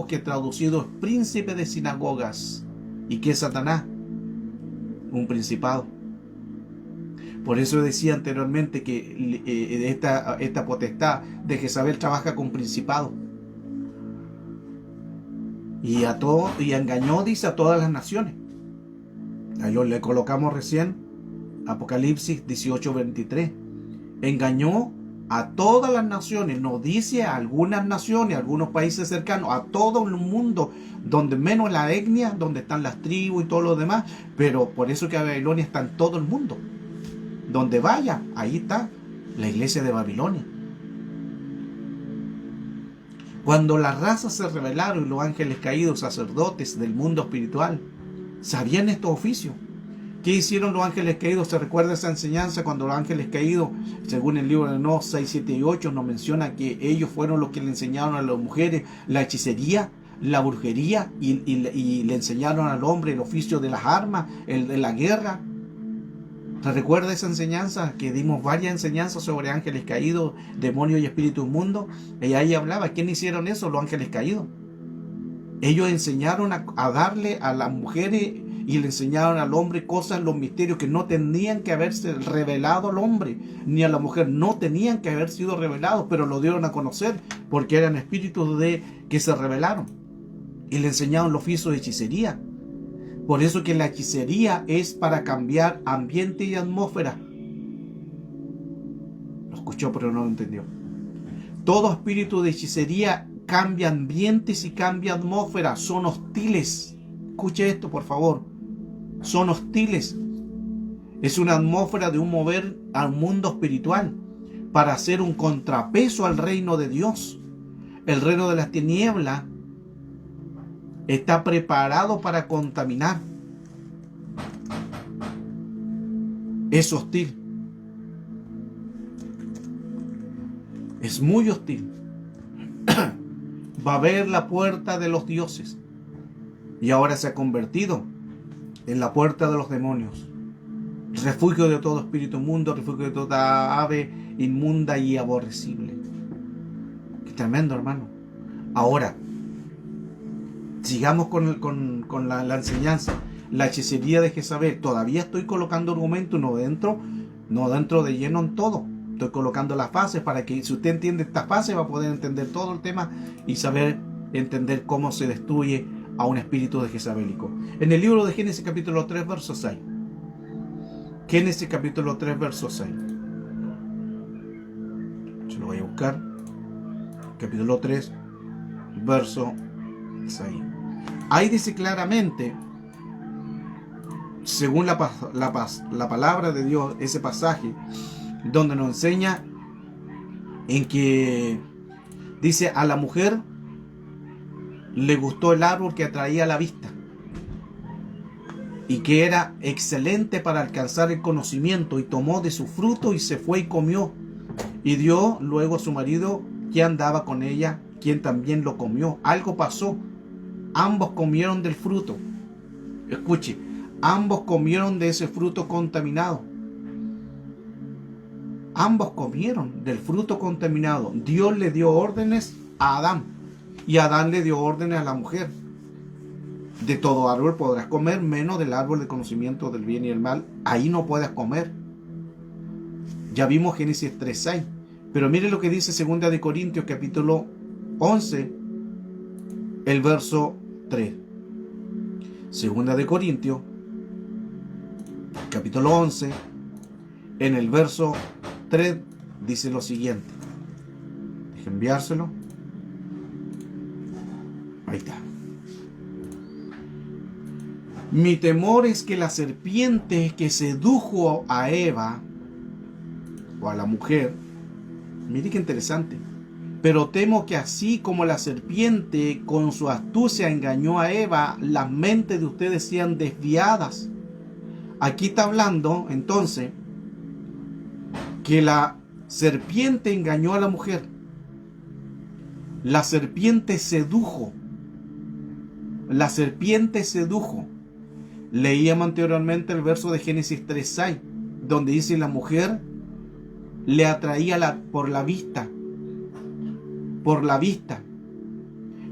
que traducido es príncipe de sinagogas. ¿Y qué es Satanás? Un principado. Por eso decía anteriormente que esta potestad de Jezabel trabaja con principado. Y engañó, dice, a todas las naciones. Ahí le colocamos recién Apocalipsis 18:23. Engañó a todas las naciones, no dice a algunas naciones, a algunos países cercanos, a todo el mundo, donde menos la etnia, donde están las tribus y todo lo demás. Pero por eso que Babilonia está en todo el mundo. Donde vaya, ahí está la iglesia de Babilonia. Cuando las razas se rebelaron y los ángeles caídos, sacerdotes del mundo espiritual, sabían estos oficios. ¿Qué hicieron los ángeles caídos? ¿Se recuerda esa enseñanza cuando los ángeles caídos, según el libro de Enoch 6, 7 y 8, nos menciona que ellos fueron los que le enseñaron a las mujeres la hechicería, la brujería, y le enseñaron al hombre el oficio de las armas, el de la guerra? ¿Se recuerda esa enseñanza? Que dimos varias enseñanzas sobre ángeles caídos, demonios y espíritus inmundos. Y ahí hablaba, ¿quién hicieron eso? Los ángeles caídos. Ellos enseñaron a darle a las mujeres y le enseñaron al hombre cosas, los misterios que no tenían que haberse revelado al hombre, ni a la mujer no tenían que haber sido revelados, pero lo dieron a conocer porque eran espíritus que se revelaron. Y le enseñaron los oficios de hechicería. Por eso que la hechicería es para cambiar ambiente y atmósfera. Lo escuchó pero no lo entendió. Todo espíritu de hechicería cambia ambientes y cambia atmósfera. Son hostiles. Escuche esto, por favor. Son hostiles. Es una atmósfera de un mover al mundo espiritual para hacer un contrapeso al reino de Dios. El reino de las tinieblas está preparado para contaminar. Es hostil. Es muy hostil. Va a ver la puerta de los dioses. Y ahora se ha convertido en la puerta de los demonios. Refugio de todo espíritu inmundo, refugio de toda ave inmunda y aborrecible. Qué tremendo, hermano. Ahora, sigamos con la enseñanza. La hechicería de Jezabel. Todavía estoy colocando argumentos, no dentro de lleno en todo. Estoy colocando las fases para que, si usted entiende estas fases, va a poder entender todo el tema y saber entender cómo se destruye a un espíritu de jezabélico. En el libro de Génesis capítulo 3, verso 6. Génesis capítulo 3, verso 6. Yo lo voy a buscar. Capítulo 3, verso 6. Ahí dice claramente, según la palabra de Dios, ese pasaje, donde nos enseña en que dice: a la mujer le gustó el árbol que atraía la vista y que era excelente para alcanzar el conocimiento, y tomó de su fruto y se fue y comió, y dio luego a su marido que andaba con ella, quien también lo comió. Algo pasó, ambos comieron del fruto. Escuche, ambos comieron de ese fruto contaminado. Ambos comieron del fruto contaminado. Dios le dio órdenes a Adán y Adán le dio órdenes a la mujer. De todo árbol podrás comer, menos del árbol de conocimiento del bien y el mal. Ahí no puedes comer. Ya vimos Génesis 3:6. Pero mire lo que dice 2 de Corintios capítulo 11, el verso 3. 2 de Corintios capítulo 11, en el verso 3, dice lo siguiente. Deje enviárselo. Ahí está. Mi temor es que la serpiente que sedujo a Eva, o a la mujer, mire qué interesante, pero temo que así como la serpiente con su astucia engañó a Eva, las mentes de ustedes sean desviadas. Aquí está hablando entonces que la serpiente engañó a la mujer. La serpiente sedujo. La serpiente sedujo. Leíamos anteriormente el verso de Génesis 3:6, donde dice: la mujer le atraía por la vista. Por la vista.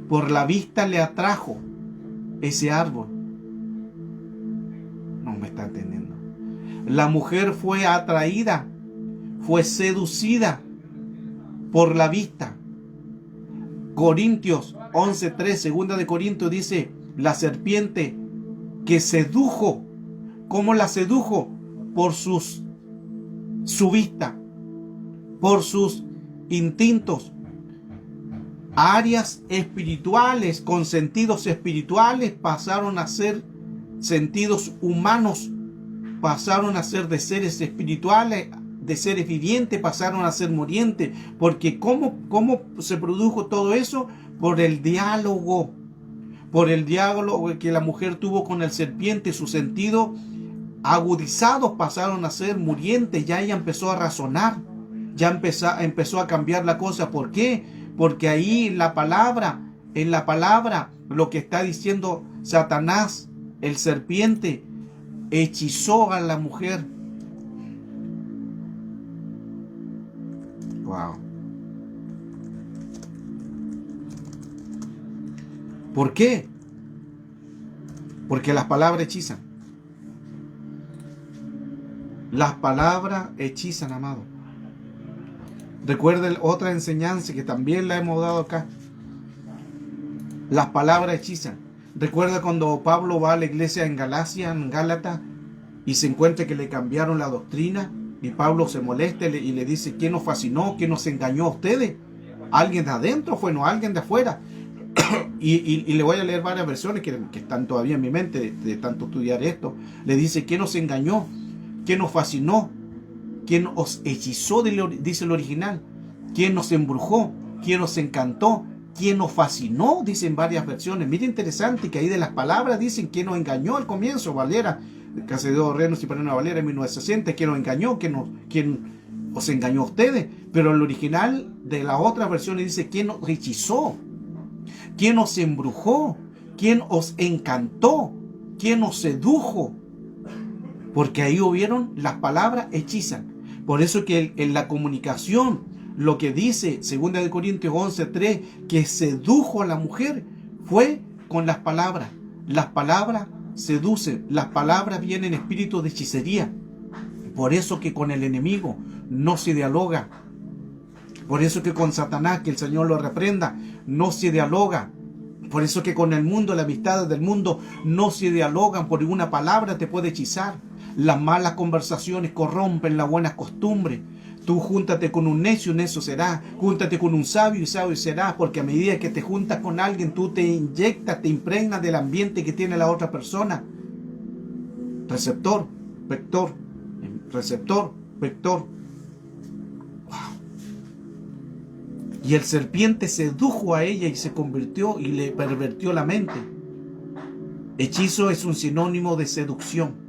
Por la vista le atrajo ese árbol. No me está entendiendo. La mujer fue atraída, fue seducida por la vista. Corintios 11:3, 2 de Corintios dice: la serpiente que sedujo. ¿Cómo la sedujo? Por su vista, por sus instintos, áreas espirituales, con sentidos espirituales, pasaron a ser sentidos humanos, pasaron a ser de seres espirituales, de seres vivientes, pasaron a ser murientes. Porque ¿cómo se produjo todo eso? Por el diálogo que la mujer tuvo con el serpiente. Sus sentidos agudizados pasaron a ser murientes. Ya ella empezó a razonar, ya empezó a cambiar la cosa. ¿Por qué? Porque ahí en la palabra, lo que está diciendo Satanás, el serpiente, hechizó a la mujer. Wow. ¿Por qué? Porque las palabras hechizan. Las palabras hechizan, amado. Recuerden otra enseñanza que también la hemos dado acá. Las palabras hechizan. Recuerda cuando Pablo va a la iglesia en Galacia, en Gálatas, y se encuentra que le cambiaron la doctrina, y Pablo se molesta y le dice: ¿quién nos fascinó? ¿Quién nos engañó a ustedes? ¿Alguien de adentro fue, no alguien de afuera? y le voy a leer varias versiones que están todavía en mi mente de tanto estudiar esto. Le dice: ¿quién nos engañó? ¿Quién nos fascinó? ¿Quién os hechizó? Dice el original. ¿Quién nos embrujó? ¿Quién nos encantó? ¿Quién nos fascinó? Dicen varias versiones. Mira, interesante que ahí de las palabras dicen: ¿quién nos engañó al comienzo? Valera, Casedo Renos y Panena Valera en 1960. ¿Quién nos engañó? ¿Quién os engañó a ustedes. Pero el original de la otra versión dice: ¿quién os hechizó? ¿Quién os embrujó? ¿Quién os encantó? ¿Quién os sedujo? Porque ahí hubieron las palabras hechizan. Por eso que en la comunicación, lo que dice 2 Corintios 11:3, que sedujo a la mujer, fue con las palabras. Las palabras seducen, las palabras vienen en espíritu de hechicería. Por eso que con el enemigo no se dialoga. Por eso que con Satanás, que el Señor lo reprenda, no se dialoga. Por eso que con el mundo, las amistades del mundo no se dialogan, porque una palabra te puede hechizar. Las malas conversaciones corrompen las buenas costumbres. Tú júntate con un necio serás. Júntate con un sabio y sabio serás, porque a medida que te juntas con alguien, tú te inyectas, te impregnas del ambiente que tiene la otra persona. Receptor, vector, receptor, vector. Y el serpiente sedujo a ella y se convirtió y le pervertió la mente. Hechizo es un sinónimo de seducción.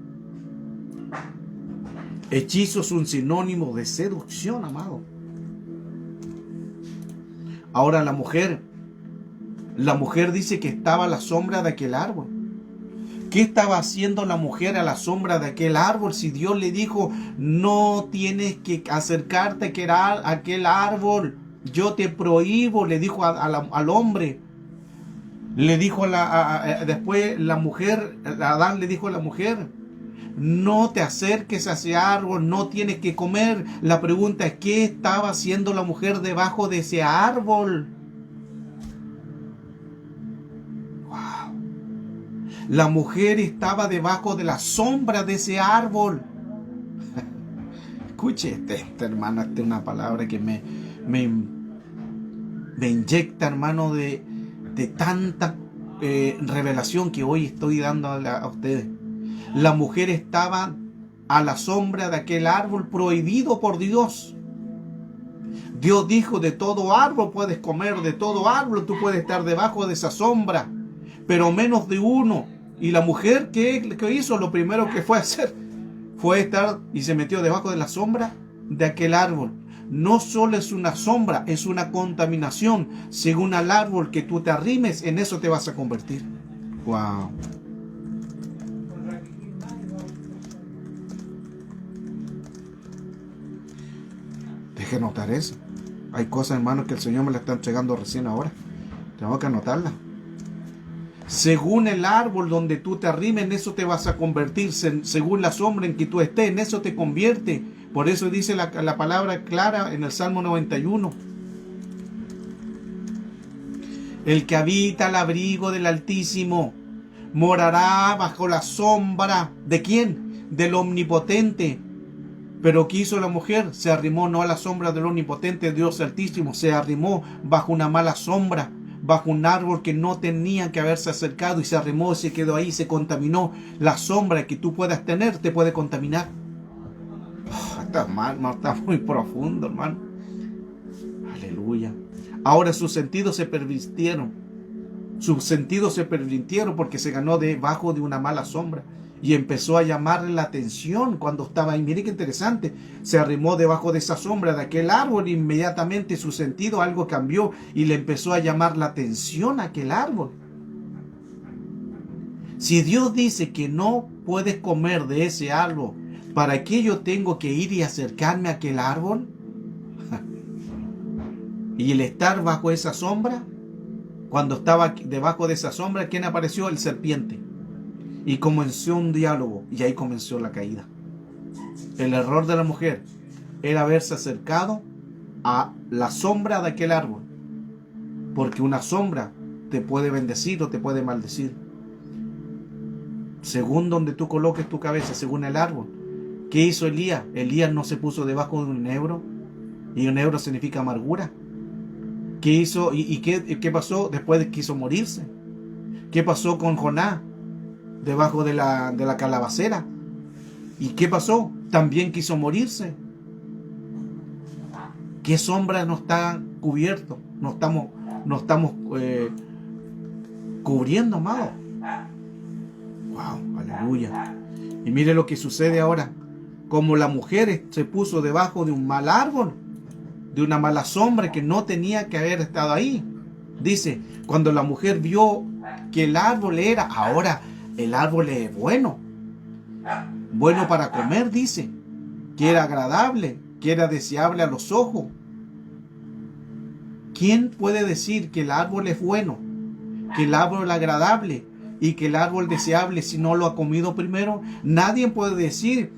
Hechizo es un sinónimo de seducción, amado. Ahora la mujer dice que estaba a la sombra de aquel árbol. ¿Qué estaba haciendo la mujer a la sombra de aquel árbol si Dios le dijo: no tienes que acercarte a aquel árbol? Yo te prohíbo, le dijo al hombre. Le dijo después la mujer, Adán le dijo a la mujer: no te acerques a ese árbol, no tienes que comer. La pregunta es: ¿qué estaba haciendo la mujer debajo de ese árbol? Wow. La mujer estaba debajo de la sombra de ese árbol. Escuche, hermano, esta es una palabra que me inyecta, hermano, de tanta revelación que hoy estoy dando a ustedes. La mujer estaba a la sombra de aquel árbol prohibido por Dios. Dios dijo: de todo árbol puedes comer, de todo árbol tú puedes estar debajo de esa sombra, pero menos de uno. Y la mujer, ¿qué hizo? Lo primero que fue a hacer fue estar y se metió debajo de la sombra de aquel árbol. No solo es una sombra, es una contaminación. Según al árbol que tú te arrimes, en eso te vas a convertir. Wow. Deje notar eso. Hay cosas, hermanos, que el Señor me la está entregando recién ahora. Tengo que anotarla. Según el árbol donde tú te arrimes, en eso te vas a convertir. Según la sombra en que tú estés, en eso te convierte. Por eso dice la palabra clara en el Salmo 91. El que habita al abrigo del Altísimo morará bajo la sombra. ¿De quién? Del Omnipotente. Pero ¿qué hizo la mujer? Se arrimó no a la sombra del Omnipotente, Dios Altísimo. Se arrimó bajo una mala sombra, bajo un árbol que no tenía que haberse acercado, y se arrimó y se quedó ahí, se contaminó. La sombra que tú puedas tener te puede contaminar. Está mal, está muy profundo, hermano. Aleluya. Ahora sus sentidos se pervirtieron. Sus sentidos se pervirtieron porque se ganó debajo de una mala sombra. Y empezó a llamarle la atención cuando estaba ahí. Mire qué interesante. Se arrimó debajo de esa sombra de aquel árbol. Inmediatamente su sentido algo cambió y le empezó a llamar la atención a aquel árbol. Si Dios dice que no puedes comer de ese árbol, ¿para qué yo tengo que ir y acercarme a aquel árbol? Y el estar bajo esa sombra, cuando estaba debajo de esa sombra, ¿quién apareció? El serpiente. Y comenzó un diálogo, y ahí comenzó la caída. El error de la mujer era haberse acercado a la sombra de aquel árbol, porque una sombra te puede bendecir o te puede maldecir. Según donde tú coloques tu cabeza, según el árbol. ¿Qué hizo Elías? Elías no se puso debajo de un enebro, y un enebro significa amargura. ¿Qué hizo? ¿Y qué pasó? Después quiso morirse. ¿Qué pasó con Jonás? Debajo de la calabacera. ¿Y qué pasó? También quiso morirse. ¿Qué sombra no está cubierto? No estamos cubriendo, amado. Wow, aleluya. Y mire lo que sucede ahora. como la mujer se puso debajo de un mal árbol, de una mala sombra que no tenía que haber estado ahí. Dice, cuando la mujer vio que el árbol ahora el árbol es bueno para comer, dice, que era agradable, que era deseable a los ojos. ¿Quién puede decir que el árbol es bueno, que el árbol es agradable y que el árbol deseable si no lo ha comido primero? Nadie puede decir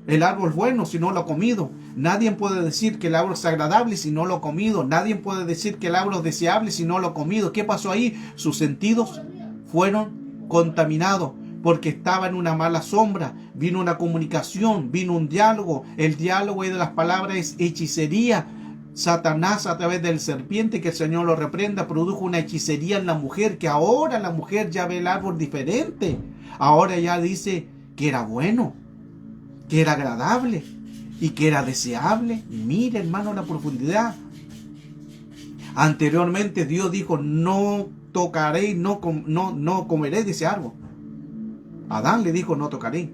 el árbol es bueno si no lo ha comido. Nadie puede decir que el árbol es agradable si no lo ha comido. Nadie puede decir que el árbol es deseable si no lo ha comido. ¿Qué pasó ahí? Sus sentidos fueron contaminados porque estaba en una mala sombra. Vino una comunicación, vino un diálogo. El diálogo de las palabras es hechicería. Satanás, a través del serpiente, que el Señor lo reprenda, produjo una hechicería en la mujer, que ahora la mujer ya ve el árbol diferente. Ahora ya dice que era bueno, que era agradable y que era deseable. Mire, hermano, la profundidad. Anteriormente Dios dijo, no tocaréis, no comeréis de ese árbol. Adán le dijo, no tocaréis.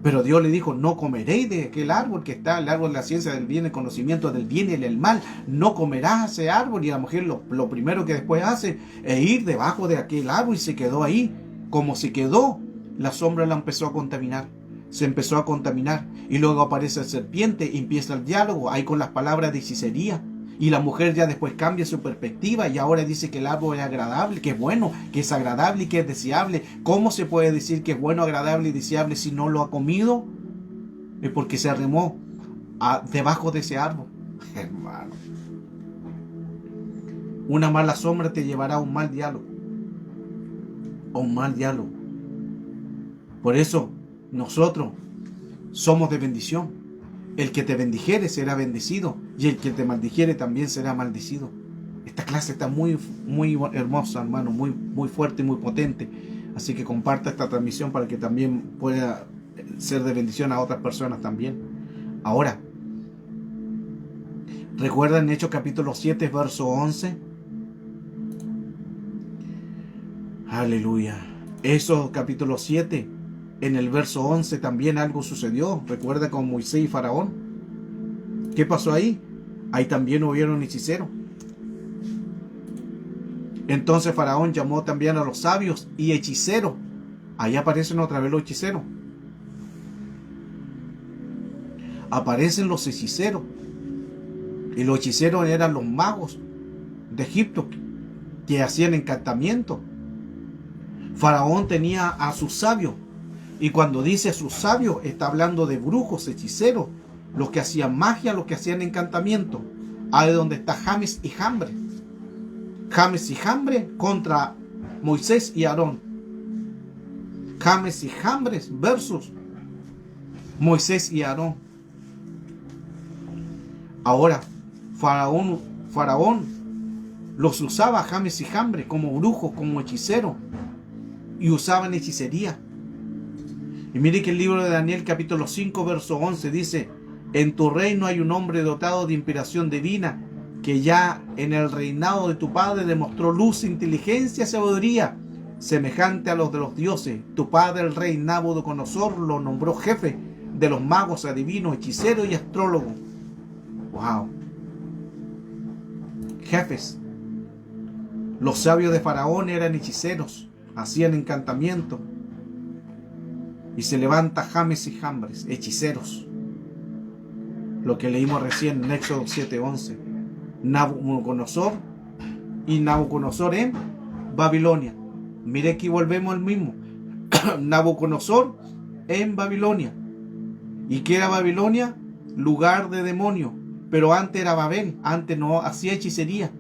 Pero Dios le dijo, no comeréis de aquel árbol que está, el árbol de la ciencia del bien, el conocimiento del bien y del mal. No comerás ese árbol. Y la mujer lo primero que después hace es ir debajo de aquel árbol y se quedó ahí. Como se quedó, la sombra la empezó a contaminar. Se empezó a contaminar. Y luego aparece el serpiente y empieza el diálogo, ahí con las palabras de hechicería. Y la mujer ya después cambia su perspectiva y ahora dice que el árbol es agradable, que es bueno, que es agradable y que es deseable. ¿Cómo se puede decir que es bueno, agradable y deseable si no lo ha comido? Es porque se arrimó debajo de ese árbol. Hermano, una mala sombra te llevará a un mal diálogo. A un mal diálogo. Por eso nosotros somos de bendición. El que te bendijere será bendecido y el que te maldijere también será maldecido. Esta clase está muy, muy hermosa, hermano, muy, muy fuerte y muy potente. Así que comparta esta transmisión para que también pueda ser de bendición a otras personas también. Ahora, ¿recuerdan Hechos capítulo 7, verso 11? Aleluya. Hechos capítulo 7. En el verso 11 también algo sucedió. Recuerda con Moisés y Faraón. ¿Qué pasó ahí? Ahí también hubieron hechiceros. Entonces Faraón llamó también a los sabios y hechiceros. Ahí aparecen otra vez los hechiceros. Aparecen los hechiceros. Y los hechiceros eran los magos de Egipto que hacían encantamientos. Faraón tenía a sus sabios. Y cuando dice sus sabios, está hablando de brujos, hechiceros, los que hacían magia, los que hacían encantamiento. Ahí es donde está James y Jambre. James y Jambre contra Moisés y Aarón. James y Jambres versus Moisés y Aarón. Ahora, Faraón los usaba James y Jambre como brujos, como hechiceros. Y usaban hechicería. Y mire que el libro de Daniel capítulo 5 verso 11 dice: en tu reino hay un hombre dotado de inspiración divina, que ya en el reinado de tu padre demostró luz, inteligencia y sabiduría, semejante a los de los dioses. Tu padre, el rey Nabucodonosor, lo nombró jefe de los magos, adivinos, hechiceros y astrólogos. Wow. Jefes. Los sabios de Faraón eran hechiceros, hacían encantamientos. Y se levanta James y Jambres, hechiceros. Lo que leímos recién en Éxodo 7:11. Nabucodonosor y Nabucodonosor en Babilonia. Mire, aquí volvemos al mismo. Nabucodonosor en Babilonia. ¿Y qué era Babilonia? Lugar de demonio. Pero antes era Babel. Antes no hacía hechicería.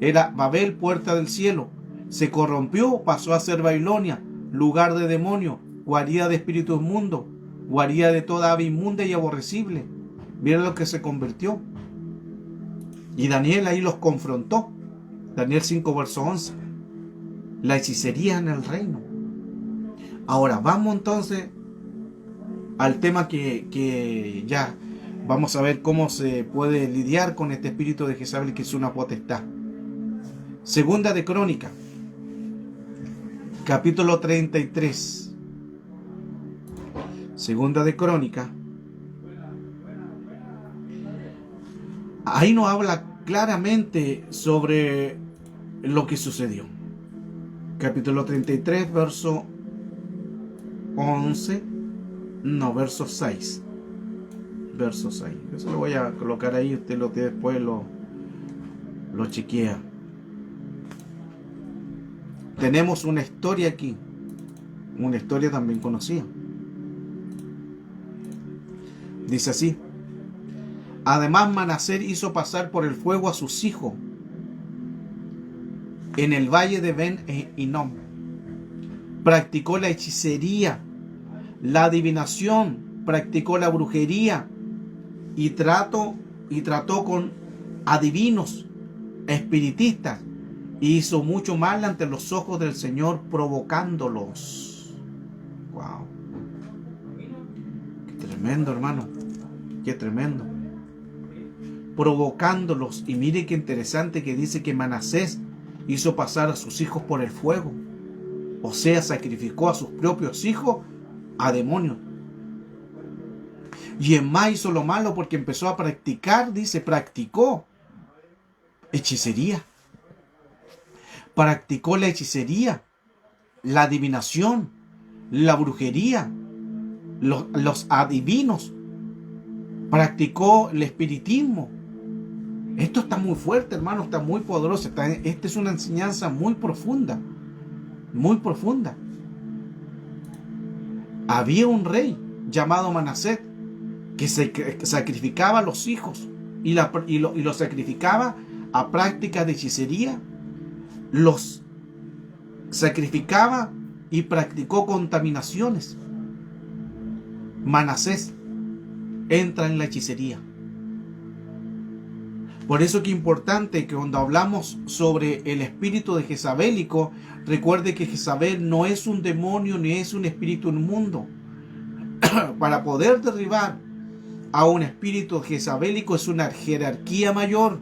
Era Babel, puerta del cielo. Se corrompió, pasó a ser Babilonia, lugar de demonio, guarida de espíritus inmundos, guarida de toda ave inmunda y aborrecible. Miren lo que se convirtió. Y Daniel ahí los confrontó. Daniel 5 verso 11. La hechicería en el reino. Ahora vamos entonces al tema que ya vamos a ver cómo se puede lidiar con este espíritu de Jezabel, que es una potestad. Segunda de Crónica, capítulo 33. Segunda de Crónica, Ahí nos habla claramente sobre lo que sucedió. Capítulo 33, verso 11, no, verso 6. Verso 6. Eso lo voy a colocar ahí, usted lo que después lo chequea. Tenemos una historia aquí, una historia también conocida. Dice así: además Manasés hizo pasar por el fuego a sus hijos en el valle de Ben Hinnom. Practicó la hechicería, la adivinación, practicó la brujería y trató con adivinos, espiritistas, y hizo mucho mal ante los ojos del Señor, provocándolos. Wow. Qué tremendo, hermano. Qué tremendo. Provocándolos. Y mire qué interesante que dice que Manasés hizo pasar a sus hijos por el fuego. O sea, sacrificó a sus propios hijos a demonios. Y en más hizo lo malo porque empezó a practicar, dice, practicó hechicería. Practicó la hechicería, la adivinación, la brujería, los adivinos. Practicó el espiritismo. Esto está muy fuerte, hermano, está muy poderoso. Esta es una enseñanza muy profunda. Muy profunda. Había un rey llamado Manasés que sacrificaba a los hijos y lo sacrificaba a prácticas de hechicería. Los sacrificaba y practicó contaminaciones. Manasés entra en la hechicería. Por eso que es importante que cuando hablamos sobre el espíritu de jezabélico, recuerde que Jezabel no es un demonio ni es un espíritu inmundo. Para poder derribar a un espíritu jezabélico es una jerarquía mayor.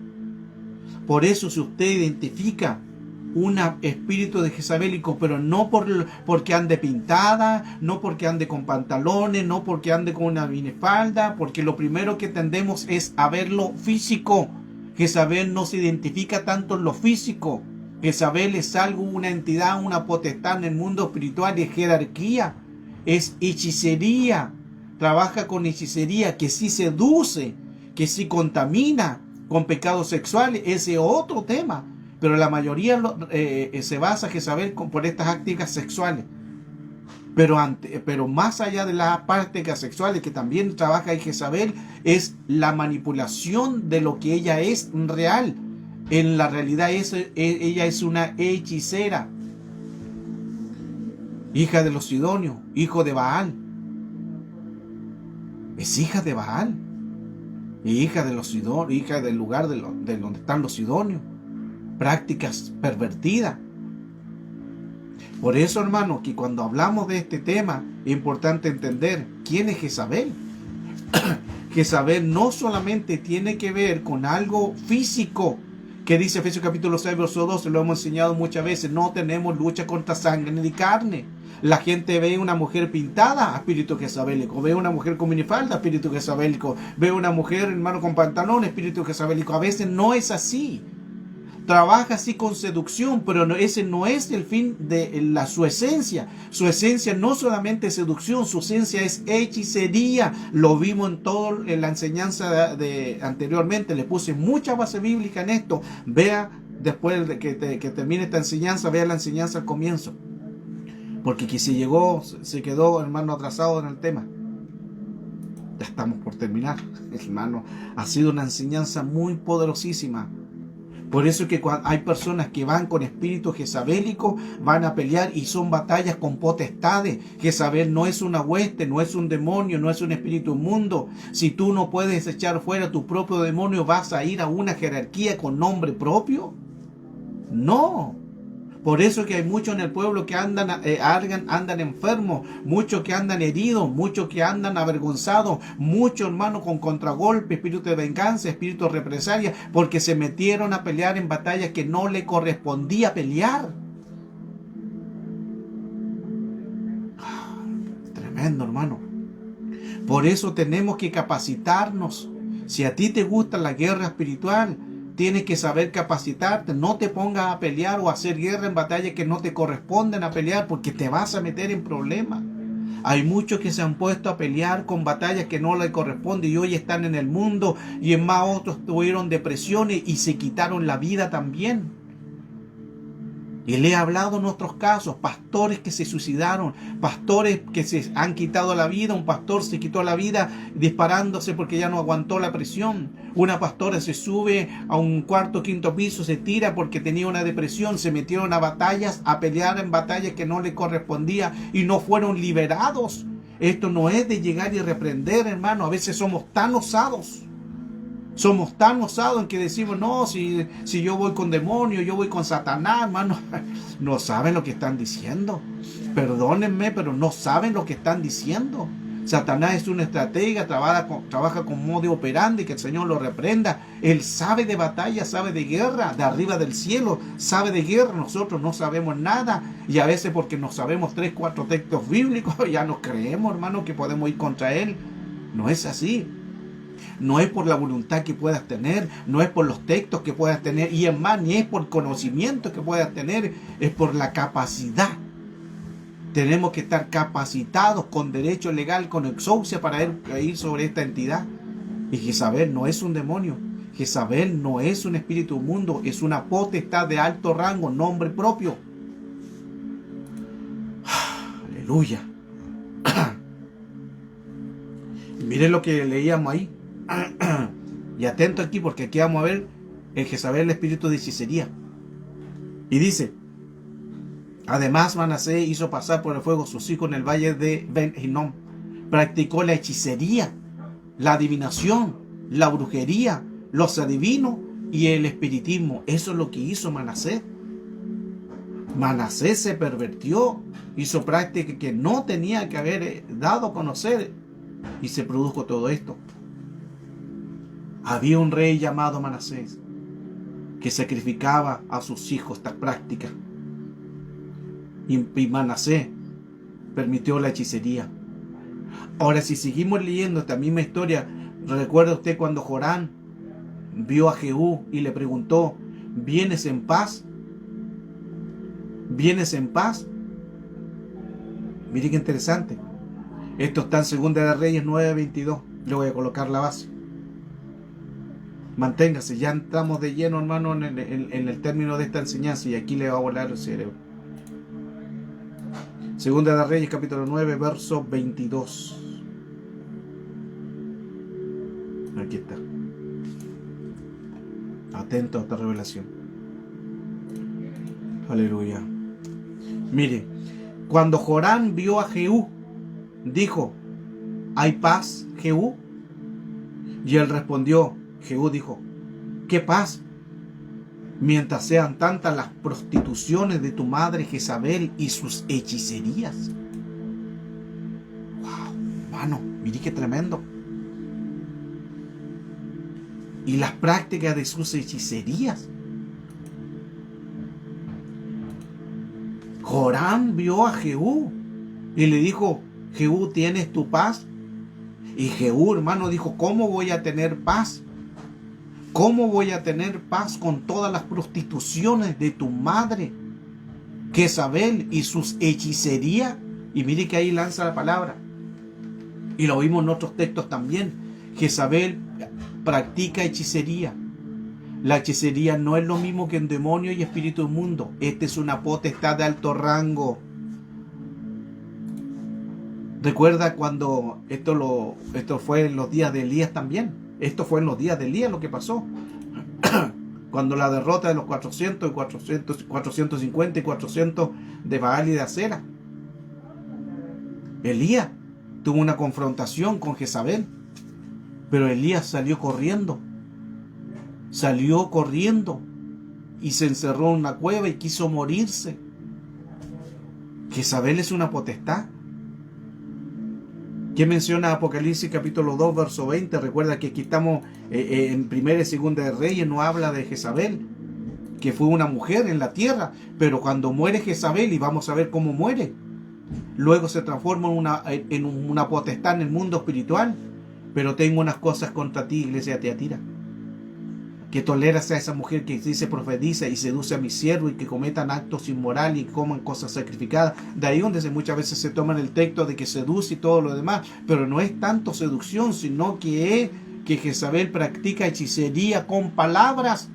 Por eso si usted identifica un espíritu de jezabélico, pero no porque ande pintada, no porque ande con pantalones, no porque ande con una minifalda, porque lo primero que tendemos es a verlo físico. Jezabel no se identifica tanto en lo físico. Jezabel es algo, una entidad, una potestad en el mundo espiritual, es jerarquía, es hechicería, trabaja con hechicería, que sí seduce, que sí contamina con pecados sexuales, ese es otro tema. Pero la mayoría se basa Jezabel por estas prácticas sexuales. Pero más allá de las prácticas sexuales que también trabaja en Jezabel, es la manipulación de lo que ella es real. En la realidad ella es una hechicera, hija de los sidonios, hijo de Baal. Es hija de Baal, hija de los sidonios, hija del lugar de donde están los sidonios. Prácticas pervertidas. Por eso, hermano, que cuando hablamos de este tema es importante entender quién es Jezabel. Jezabel no solamente tiene que ver con algo físico, que dice Efesios capítulo 6, verso 12, lo hemos enseñado muchas veces, no tenemos lucha contra sangre ni carne. La gente ve una mujer pintada, espíritu jezabélico, ve una mujer con minifalda, espíritu jezabélico, ve una mujer, hermano, con pantalón, espíritu jezabélico. A veces no es así. Trabaja así con seducción, pero ese no es el fin de su esencia. Su esencia no solamente es seducción, su esencia es hechicería. Lo vimos en la enseñanza anteriormente. Le puse mucha base bíblica en esto. Vea, después de que termine esta enseñanza, vea la enseñanza al comienzo. Porque quien se quedó, hermano, atrasado en el tema. Ya estamos por terminar, hermano. Ha sido una enseñanza muy poderosísima. Por eso es que cuando hay personas que van con espíritu jezabélico, van a pelear y son batallas con potestades. Jezabel no es una hueste, no es un demonio, no es un espíritu inmundo. Si tú no puedes echar fuera tu propio demonio, ¿vas a ir a una jerarquía con nombre propio? No. Por eso es que hay muchos en el pueblo que andan enfermos, muchos que andan heridos, muchos que andan avergonzados, muchos, hermanos, con contragolpe, espíritu de venganza, espíritu de represalia, porque se metieron a pelear en batallas que no le correspondía pelear. Tremendo, hermano. Por eso tenemos que capacitarnos. Si a ti te gusta la guerra espiritual, tienes que saber capacitarte. No te pongas a pelear o a hacer guerra en batallas que no te corresponden a pelear, porque te vas a meter en problemas. Hay muchos que se han puesto a pelear con batallas que no les corresponden y hoy están en el mundo, y en más otros tuvieron depresiones y se quitaron la vida también. Y le he hablado en otros casos, pastores que se suicidaron, pastores que se han quitado la vida. Un pastor se quitó la vida disparándose porque ya no aguantó la presión. Una pastora se sube a un cuarto o quinto piso, se tira porque tenía una depresión. Se metieron a batallas, a pelear en batallas que no le correspondía y no fueron liberados. Esto no es de llegar y reprender, hermano. A veces somos tan osados. Somos tan osados en que decimos, no, si yo voy con demonios, yo voy con Satanás, hermano. No saben lo que están diciendo. Perdónenme, pero no saben lo que están diciendo. Satanás es un estratega, trabaja con modo operandi, que el Señor lo reprenda. Él sabe de batalla, sabe de guerra, de arriba del cielo, sabe de guerra. Nosotros no sabemos nada. Y a veces porque no sabemos 3, 4 textos bíblicos, ya nos creemos, hermano, que podemos ir contra Él. No es así. No es por la voluntad que puedas tener, no es por los textos que puedas tener, y es más, ni es por conocimiento que puedas tener, es por la capacidad. Tenemos que estar capacitados con derecho legal, con exousia, para ir sobre esta entidad. Y Jezabel no es un demonio, Jezabel no es un espíritu inmundo, es una potestad de alto rango, nombre propio. Aleluya. Miren lo que leíamos ahí. Y atento aquí, porque aquí vamos a ver el Jezabel, el espíritu de hechicería. Y dice: además Manasés hizo pasar por el fuego a sus hijos en el valle de Ben Hinnom. Practicó la hechicería, la adivinación, la brujería, los adivinos y el espiritismo. Eso es lo que hizo Manasés. Manasés se pervirtió, hizo prácticas que no tenía que haber dado a conocer, y se produjo todo esto. Había un rey llamado Manasés que sacrificaba a sus hijos estas prácticas. Y Manasés permitió la hechicería. Ahora, si seguimos leyendo esta misma historia, ¿recuerda usted cuando Joram vio a Jehú y le preguntó: ¿vienes en paz? ¿Vienes en paz? Mire qué interesante. Esto está en 2 de Reyes 9:22. Le voy a colocar la base. Manténgase, ya entramos de lleno, hermano, en el término de esta enseñanza, y aquí le va a volar el cerebro. 2 de Reyes, capítulo 9, verso 22. Aquí está. Atento a esta revelación. Aleluya. Mire, cuando Joram vio a Jehú, dijo: ¿hay paz, Jehú? Y él respondió, Jehú dijo: ¿qué paz? Mientras sean tantas las prostituciones de tu madre Jezabel y sus hechicerías. Wow, hermano, mire qué tremendo. Y las prácticas de sus hechicerías. Joram vio a Jehú y le dijo: Jehú, ¿tienes tu paz? Y Jehú, hermano, dijo: ¿cómo voy a tener paz? ¿Cómo voy a tener paz con todas las prostituciones de tu madre Jezabel y sus hechicerías? Y mire que ahí lanza la palabra. Y lo vimos en otros textos también. Jezabel practica hechicería. La hechicería no es lo mismo que un demonio y espíritu inmundo. Esta es una potestad de alto rango. Recuerda cuando esto fue en los días de Elías también. Esto fue en los días de Elías lo que pasó. Cuando la derrota de los 400, 450 y 400 de Baal y de Acera. Elías tuvo una confrontación con Jezabel. Pero Elías salió corriendo. Salió corriendo. Y se encerró en una cueva y quiso morirse. Jezabel es una potestad. ¿Qué menciona Apocalipsis capítulo 2, verso 20? Recuerda que aquí estamos en 1 y 2 de Reyes, no habla de Jezabel, que fue una mujer en la tierra, pero cuando muere Jezabel, y vamos a ver cómo muere, luego se transforma en una potestad en el mundo espiritual, Pero tengo unas cosas contra ti, iglesia de Tiatira, que toleras a esa mujer que dice profetiza y seduce a mi siervo, y que cometan actos inmorales y coman cosas sacrificadas. De ahí donde muchas veces se toman el texto de que seduce y todo lo demás, pero no es tanto seducción, sino que Jezabel practica hechicería con palabras.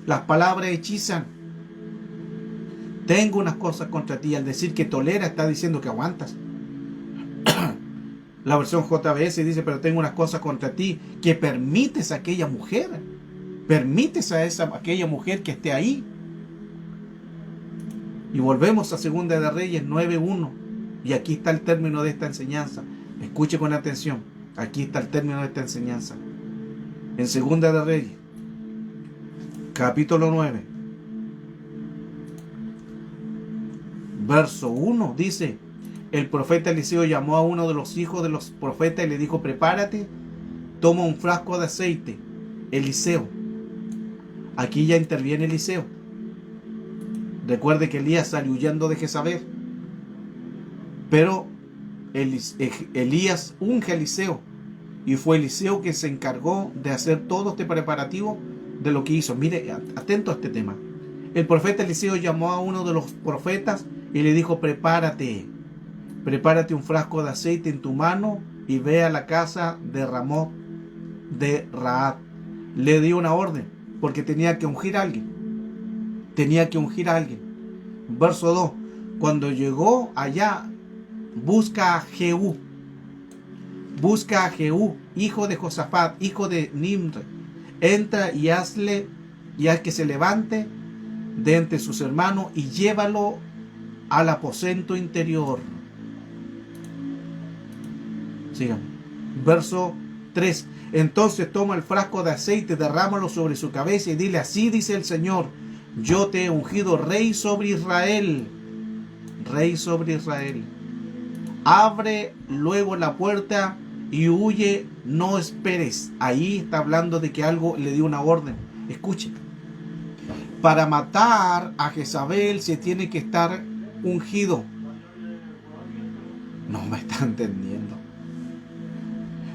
Las palabras hechizan. Tengo unas cosas contra ti. Al decir que tolera, está diciendo que aguantas. La versión JBS dice, pero tengo unas cosas contra ti, que permites a aquella mujer. Permites a aquella mujer que esté ahí. Y volvemos a Segunda de Reyes 9:1. Y aquí está el término de esta enseñanza. Escuche con atención. Aquí está el término de esta enseñanza. En Segunda de Reyes, capítulo 9, verso 1, dice: el profeta Eliseo llamó a uno de los hijos de los profetas y le dijo: prepárate, toma un frasco de aceite. Eliseo. Aquí ya interviene Eliseo. Recuerde que Elías salió huyendo de Jezabel. Pero Elías unge a Eliseo. Y fue Eliseo que se encargó de hacer todo este preparativo de lo que hizo. Mire, atento a este tema. El profeta Eliseo llamó a uno de los profetas y le dijo: prepárate un frasco de aceite en tu mano y ve a la casa de Ramot de Raab. Le dio una orden, porque tenía que ungir a alguien. Verso 2. Cuando llegó allá, busca a Jehú, hijo de Josafat, hijo de Nimri. Entra y haz que se levante de entre sus hermanos y llévalo al aposento interior. Sigan. Verso 3. Entonces toma el frasco de aceite, derrámalo sobre su cabeza y dile: así dice el Señor, yo te he ungido rey sobre Israel. Abre luego la puerta y huye, no esperes. Ahí está hablando de que algo le dio una orden. Escuche. Para matar a Jezabel se tiene que estar ungido. No me está entendiendo.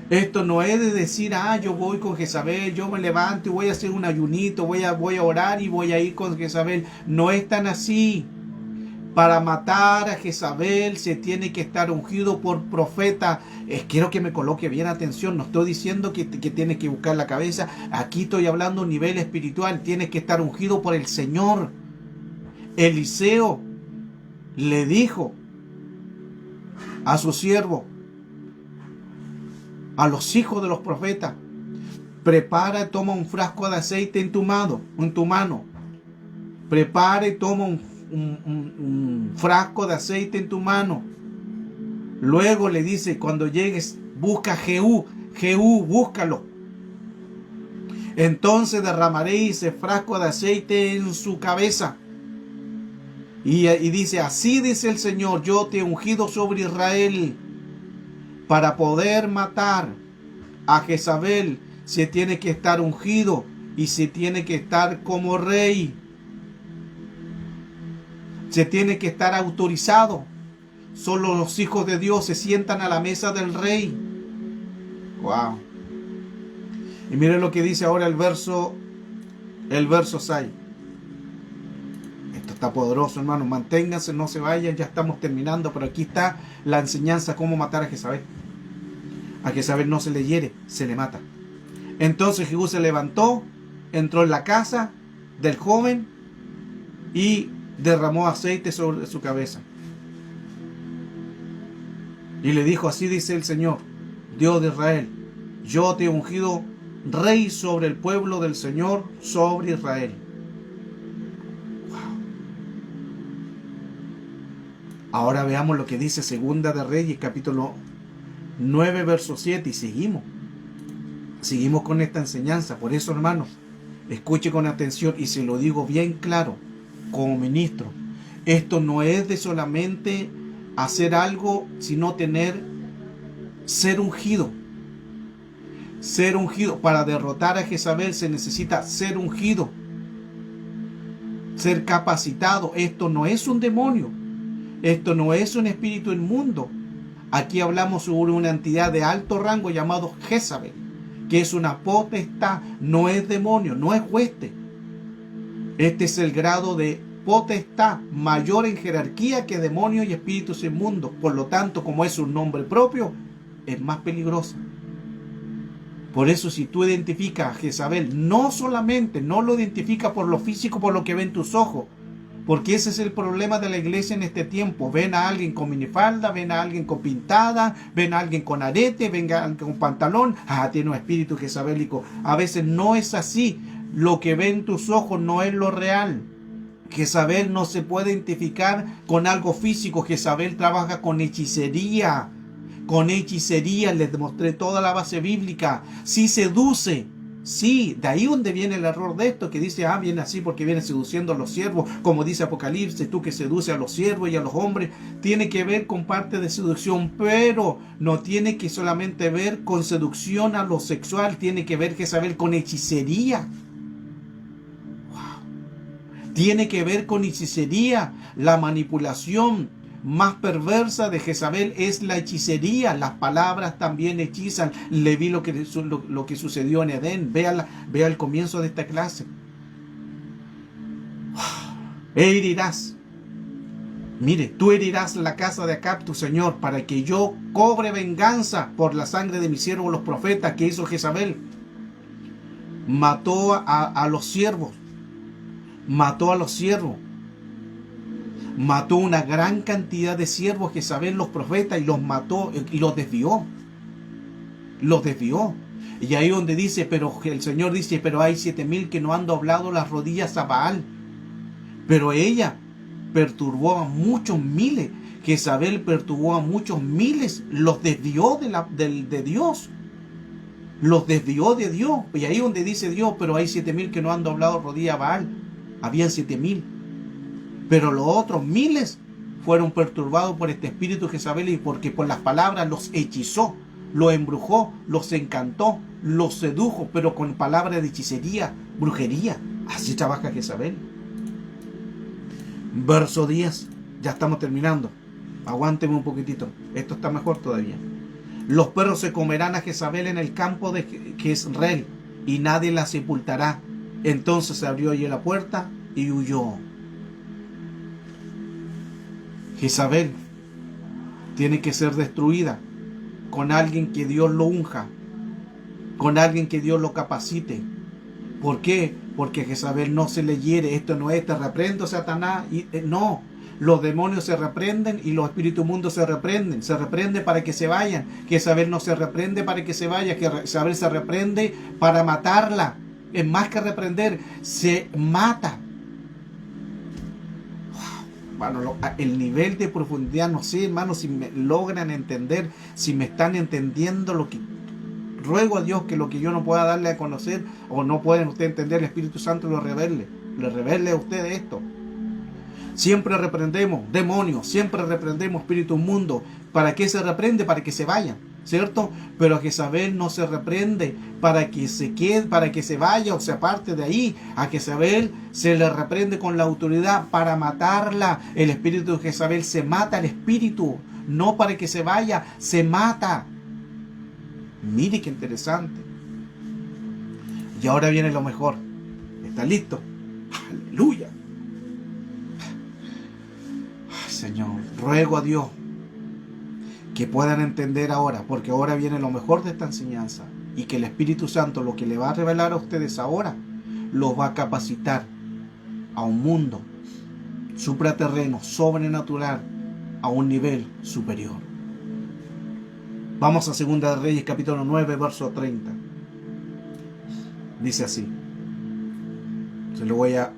Esto no es de decir: yo voy con Jezabel, yo me levanto y voy a hacer un ayunito, voy a orar y voy a ir con Jezabel. No es tan así. Para matar a Jezabel se tiene que estar ungido por profeta. Quiero que me coloque bien atención. No estoy diciendo que tienes que buscar la cabeza. Aquí estoy hablando a un nivel espiritual. Tienes que estar ungido por el Señor. Eliseo le dijo a su siervo, a los hijos de los profetas: prepara, toma un frasco de aceite en tu mano. Prepara y toma un frasco de aceite en tu mano. Luego le dice: cuando llegues, busca a Jehú, búscalo. Entonces derramaré ese frasco de aceite en su cabeza. Y dice: así dice el Señor, yo te he ungido sobre Israel. Para poder matar a Jezabel se tiene que estar ungido y se tiene que estar como rey. Se tiene que estar autorizado. Solo los hijos de Dios se sientan a la mesa del rey. Wow. Y miren lo que dice ahora el verso 6. Esto está poderoso, hermanos. Manténganse, no se vayan, ya estamos terminando, pero aquí está la enseñanza: cómo matar a Jezabel. A Jezabel no se le hiere, se le mata. Entonces Jehú se levantó, entró en la casa del joven y derramó aceite sobre su cabeza. Y le dijo: así dice el Señor, Dios de Israel, yo te he ungido rey sobre el pueblo del Señor, sobre Israel. Wow. Ahora veamos lo que dice Segunda de Reyes, capítulo 9, verso 7, y seguimos con esta enseñanza. Por eso, hermanos, escuche con atención, y se lo digo bien claro como ministro: esto no es de solamente hacer algo, sino ser ungido. Para derrotar a Jezabel se necesita ser ungido, ser capacitado. Esto no es un demonio, esto no es un espíritu inmundo. Aquí hablamos sobre una entidad de alto rango llamado Jezabel, que es una potestad, no es demonio, no es hueste. Este es el grado de potestad mayor en jerarquía que demonios y espíritus inmundos. Por lo tanto, como es un nombre propio, es más peligrosa. Por eso, si tú identificas a Jezabel, no solamente no lo identificas por lo físico, por lo que ven tus ojos, porque ese es el problema de la iglesia en este tiempo. Ven a alguien con minifalda, ven a alguien con pintada, ven a alguien con arete, ven a alguien con pantalón. Tiene un espíritu jezabélico. A veces no es así. Lo que ven tus ojos no es lo real. Jezabel no se puede identificar con algo físico. Jezabel trabaja con hechicería. Con hechicería, les demostré toda la base bíblica. Sí seduce. Sí, de ahí donde viene el error de esto, que dice, viene así porque viene seduciendo a los siervos, como dice Apocalipsis, tú que seduce a los siervos y a los hombres, tiene que ver con parte de seducción, pero no tiene que solamente ver con seducción a lo sexual, tiene que ver Jezabel con hechicería. Wow. Tiene que ver con hechicería, la manipulación más perversa de Jezabel es la hechicería. Las palabras también hechizan. Le vi lo que sucedió en Edén. Vea el comienzo de esta clase. Herirás. Mire, tú herirás la casa de Acab, tu señor, para que yo cobre venganza por la sangre de mis siervos los profetas que hizo Jezabel. Mató a los siervos. Mató a los siervos. Mató una gran cantidad de siervos Jezabel, los profetas, y los mató y los desvió. Los desvió. Y ahí donde dice, pero el Señor dice, pero hay 7,000 que no han doblado las rodillas a Baal. Pero ella perturbó a muchos miles. Jezabel perturbó a muchos miles. Los desvió de Dios. Los desvió de Dios. Y ahí donde dice Dios, pero hay 7,000 que no han doblado rodillas a Baal. Habían 7,000. Pero los otros miles fueron perturbados por este espíritu Jezabel, y porque por las palabras los hechizó, los embrujó, los encantó, los sedujo, pero con palabras de hechicería, brujería. Así trabaja Jezabel. Verso 10. Ya estamos terminando. Aguánteme un poquitito. Esto está mejor todavía. Los perros se comerán a Jezabel en el campo de Jezreel, y nadie la sepultará. Entonces se abrió allí la puerta y huyó. Jezabel tiene que ser destruida con alguien que Dios lo unja, con alguien que Dios lo capacite. ¿Por qué? Porque a Jezabel no se le hiere. Esto no es, te reprendo, Satanás. No, los demonios se reprenden y los espíritus mundos se reprenden. Se reprende para que se vayan. Jezabel no se reprende para que se vaya. Jezabel se reprende para matarla. Es más que reprender, se mata. Bueno, el nivel de profundidad, no sé, hermanos, si me logran entender, si me están entendiendo lo que ruego a Dios, que lo que yo no pueda darle a conocer o no pueden ustedes entender, el Espíritu Santo lo revele, le revele a ustedes esto. Siempre reprendemos demonios, siempre reprendemos espíritus mundos. ¿Para qué se reprende? Para que se vayan, ¿cierto? Pero a Jezabel no se reprende para que se quede, para que se vaya o se aparte de ahí. A Jezabel se le reprende con la autoridad para matarla. El espíritu de Jezabel se mata, el espíritu, no para que se vaya, se mata. Mire qué interesante. Y ahora viene lo mejor. ¿Está listo? Aleluya. Señor, ruego a Dios que puedan entender ahora, porque ahora viene lo mejor de esta enseñanza, y que el Espíritu Santo, lo que le va a revelar a ustedes ahora, los va a capacitar a un mundo supraterreno, sobrenatural, a un nivel superior. Vamos a 2 de Reyes capítulo 9, verso 30. Dice así. Se lo voy a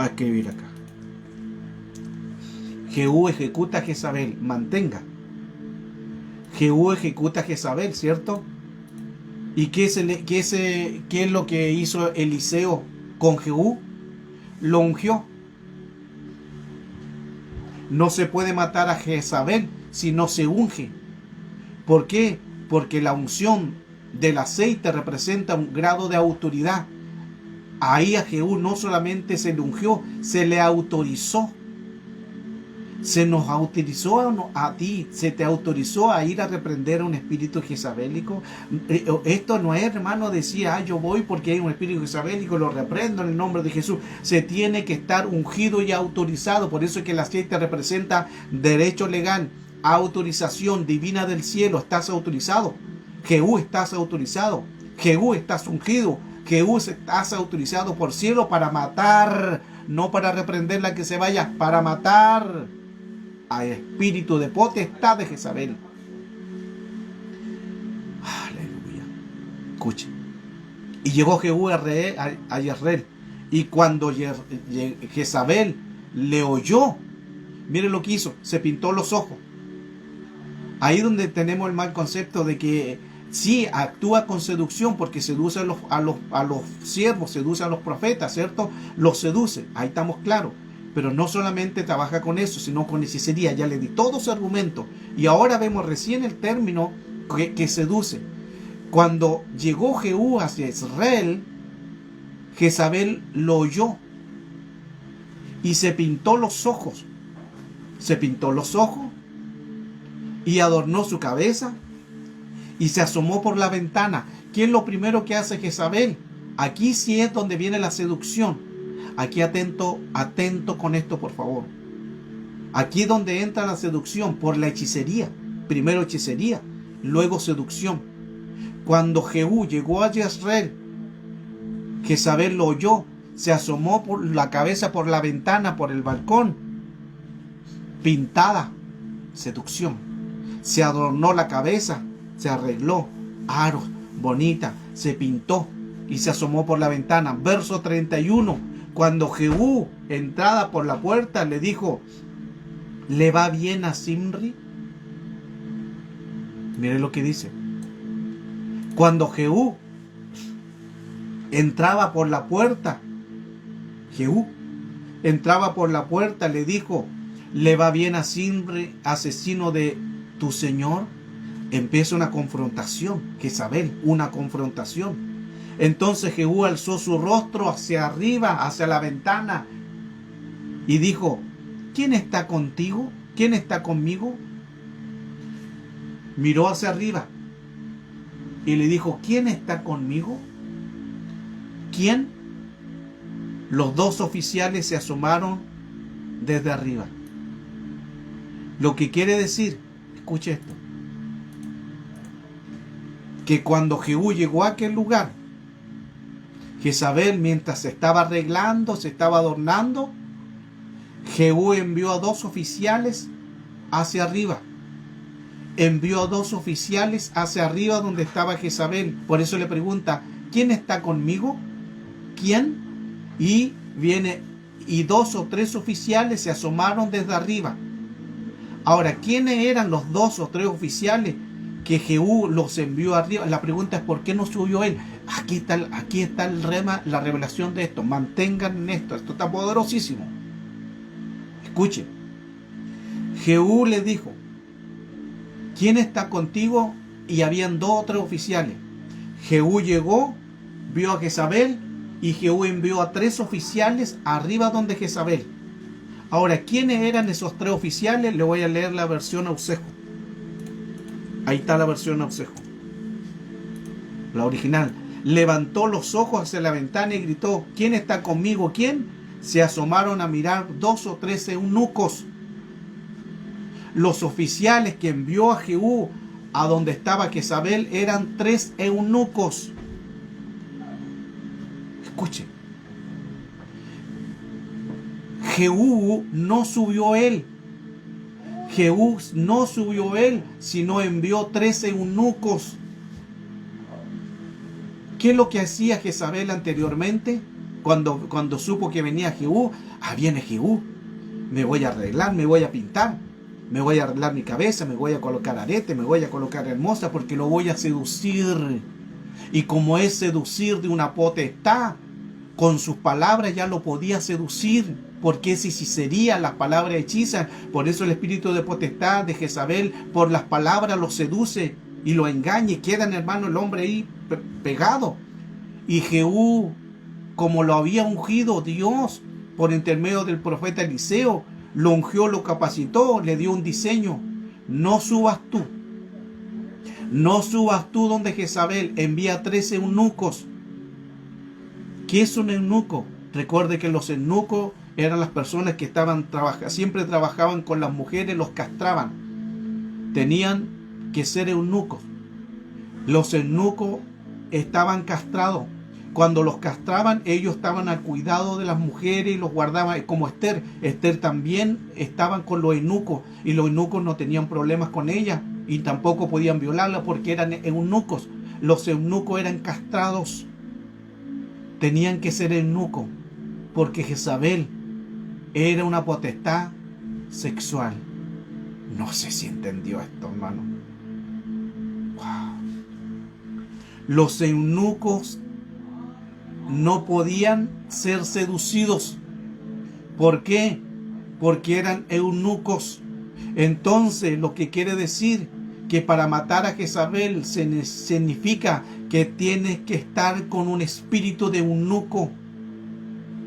escribir acá. Jehú ejecuta a Jezabel, mantenga. Jehú ejecuta a Jezabel, ¿cierto? ¿Y qué es lo que hizo Eliseo con Jehú? Lo ungió. No se puede matar a Jezabel si no se unge. ¿Por qué? Porque la unción del aceite representa un grado de autoridad. Ahí a Jehú no solamente se le ungió, se le autorizó. ¿Se nos autorizó a ti, se te autorizó a ir a reprender a un espíritu jezabélico? Esto no es, hermano, decir, yo voy porque hay un espíritu jezabélico, lo reprendo en el nombre de Jesús. Se tiene que estar ungido y autorizado. Por eso es que el aceite representa derecho legal, autorización divina del cielo. Estás autorizado. Jehú, estás autorizado. Jehú, estás ungido. Jehú, estás autorizado por cielo para matar, no para reprenderla que se vaya, para matar a espíritu de potestad de Jezabel. Aleluya. Escuche. Y llegó Jehú a Jezreel. Y cuando Jezabel le oyó, mire lo que hizo, se pintó los ojos. Ahí donde tenemos el mal concepto de que sí, actúa con seducción porque seduce a los siervos, seduce a los profetas, ¿cierto? Los seduce, ahí estamos claros. Pero no solamente trabaja con eso, sino con hechicería. Ya le di todo su argumento. Y ahora vemos recién el término que seduce. Cuando llegó Jehú hacia Israel, Jezabel lo oyó y se pintó los ojos. Se pintó los ojos y adornó su cabeza y se asomó por la ventana. ¿Qué es lo primero que hace Jezabel? Aquí sí es donde viene la seducción. Aquí atento con esto, por favor. Aquí es donde entra la seducción por la hechicería. Primero hechicería, luego seducción. Cuando Jehú llegó a Jezreel, Jezabel lo oyó, se asomó por la cabeza por la ventana, por el balcón, pintada, seducción. Se adornó la cabeza, se arregló, aros, bonita, se pintó y se asomó por la ventana. Verso 31. Cuando Jehú, entrada por la puerta, le dijo, ¿le va bien a Zimri? Mire lo que dice. Cuando Jehú entraba por la puerta, le dijo, ¿le va bien a Zimri, asesino de tu señor? Empieza una confrontación, Jezabel, una confrontación. Entonces Jehú alzó su rostro hacia arriba, hacia la ventana, y dijo, ¿quién está contigo? ¿Quién está conmigo? Miró hacia arriba y le dijo, ¿quién está conmigo? ¿Quién? Los dos oficiales se asomaron desde arriba. Lo que quiere decir, escuche esto, que cuando Jehú llegó a aquel lugar, Jezabel, mientras se estaba arreglando, se estaba adornando, Jehú envió a dos oficiales hacia arriba. Envió a dos oficiales hacia arriba donde estaba Jezabel. Por eso le pregunta, ¿quién está conmigo? ¿Quién? Y viene, y dos o tres oficiales se asomaron desde arriba. Ahora, ¿quiénes eran los dos o tres oficiales que Jehú los envió arriba? La pregunta es, ¿por qué no subió él? Aquí está la revelación de esto. Mantengan en esto. Esto está poderosísimo. Escuchen. Jehú le dijo, ¿quién está contigo? Y habían dos o tres oficiales. Jehú llegó, vio a Jezabel, y Jehú envió a tres oficiales arriba donde Jezabel. Ahora, ¿quiénes eran esos tres oficiales? Le voy a leer la versión Ausejo. Ahí está la versión Ausejo, la original. Levantó los ojos hacia la ventana y gritó, ¿quién está conmigo? ¿Quién? Se asomaron a mirar dos o tres eunucos. Los oficiales que envió a Jehú a donde estaba Jezabel eran tres eunucos. Escuchen. Jehú no subió él. Jehú no subió él, sino envió tres eunucos. ¿Qué es lo que hacía Jezabel anteriormente? Cuando supo que venía Jehú, viene Jehú, me voy a arreglar, me voy a pintar, me voy a arreglar mi cabeza, me voy a colocar arete, me voy a colocar hermosa porque lo voy a seducir. Y como es seducir de una potestad, con sus palabras ya lo podía seducir, porque es hechicería, las palabras hechizan. Por eso el espíritu de potestad de Jezabel, por las palabras lo seduce y lo engaña, y queda, hermano, el hombre ahí pegado. Y Jehú, como lo había ungido Dios por intermedio del profeta Eliseo, lo ungió, lo capacitó, le dio un diseño. No subas tú. No subas tú donde Jezabel. Envía 13 eunucos. ¿Qué es un eunuco? Recuerde que los eunucos eran las personas que siempre trabajaban con las mujeres, los castraban. Tenían que ser eunucos. Los eunucos estaban castrados. Cuando los castraban, ellos estaban al cuidado de las mujeres y los guardaban, como Esther. Esther también estaban con los eunucos, y los eunucos no tenían problemas con ella y tampoco podían violarla porque eran eunucos. Los eunucos eran castrados. Tenían que ser eunucos porque Jezabel era una potestad sexual. No sé si entendió esto, hermano. Wow. Los eunucos no podían ser seducidos. ¿Por qué? Porque eran eunucos. Entonces, lo que quiere decir que para matar a Jezabel significa que tienes que estar con un espíritu de eunuco.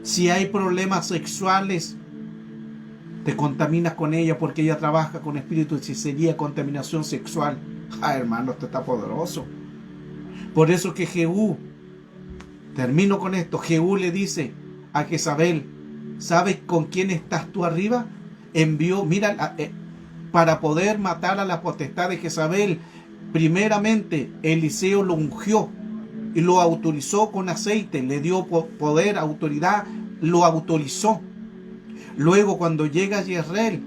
Si hay problemas sexuales, te contaminas con ella porque ella trabaja con espíritu de hechicería, contaminación sexual. Hermano, esto está poderoso. Por eso que Jehú, termino con esto, Jehú le dice a Jezabel, ¿sabes con quién estás tú arriba? Envió, mira, para poder matar a la potestad de Jezabel, primeramente Eliseo lo ungió y lo autorizó con aceite, le dio poder, autoridad, lo autorizó. Luego, cuando llega a Jezreel,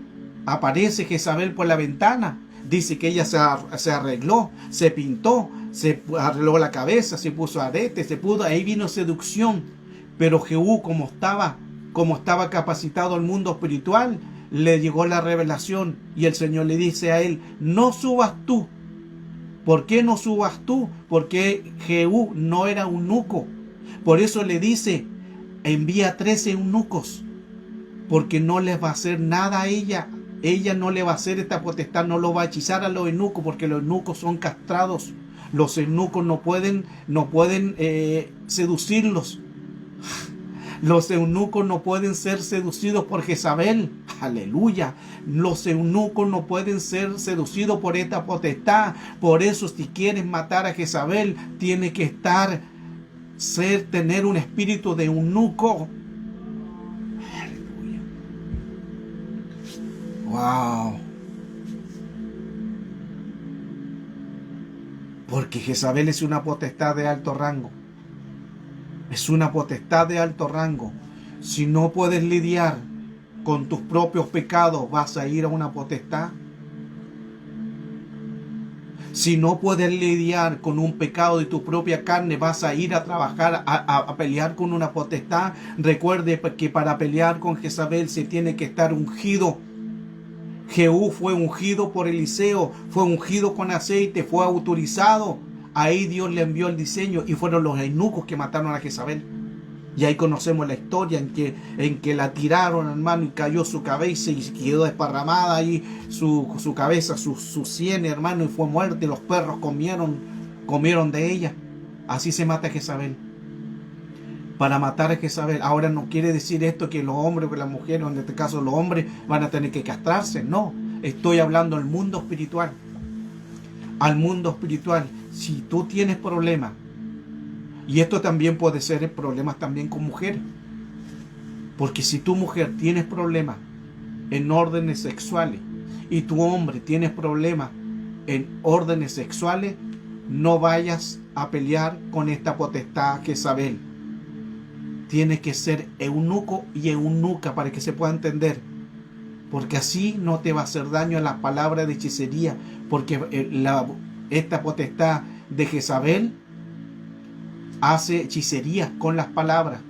aparece Jezabel por la ventana. Dice que ella se arregló, se pintó, se arregló la cabeza, se puso aretes, ahí vino seducción. Pero Jehú, como estaba capacitado al mundo espiritual, le llegó la revelación y el Señor le dice a él, no subas tú. ¿Por qué no subas tú? Porque Jehú no era eunuco. Por eso le dice, envía 13 eunucos, porque no les va a hacer nada a ella. Ella no le va a hacer esta potestad, no lo va a hechizar a los eunucos, porque los eunucos son castrados. Los eunucos no pueden seducirlos. Los eunucos no pueden ser seducidos por Jezabel. Aleluya. Los eunucos no pueden ser seducidos por esta potestad. Por eso, si quieres matar a Jezabel, tiene que tener un espíritu de eunuco. Aleluya. Wow. Porque Jezabel es una potestad de alto rango. Es una potestad de alto rango. Si no puedes lidiar con tus propios pecados, vas a ir a una potestad. Si no puedes lidiar con un pecado de tu propia carne, vas a ir a trabajar, a pelear con una potestad. Recuerde que para pelear con Jezabel se tiene que estar ungido. Jehú fue ungido por Eliseo, fue ungido con aceite, fue autorizado. Ahí Dios le envió el diseño y fueron los eunucos que mataron a Jezabel. Y ahí conocemos la historia en que la tiraron, hermano, y cayó su cabeza y quedó desparramada ahí su cabeza, sus sienes, hermano, y fue muerta. Y los perros comieron de ella. Así se mata a Jezabel. Para matar a Jezabel. Ahora no quiere decir esto que los hombres o que las mujeres, en este caso los hombres, van a tener que castrarse. No, estoy hablando al mundo espiritual. Al mundo espiritual. Si tú tienes problemas, y esto también puede ser problemas también con mujeres, porque si tu mujer tienes problemas en órdenes sexuales y tu hombre tienes problemas en órdenes sexuales, no vayas a pelear con esta potestad Jezabel. Tienes que ser eunuco y eunuca para que se pueda entender, porque así no te va a hacer daño a las palabras de hechicería, porque esta potestad de Jezabel hace hechicerías con las palabras.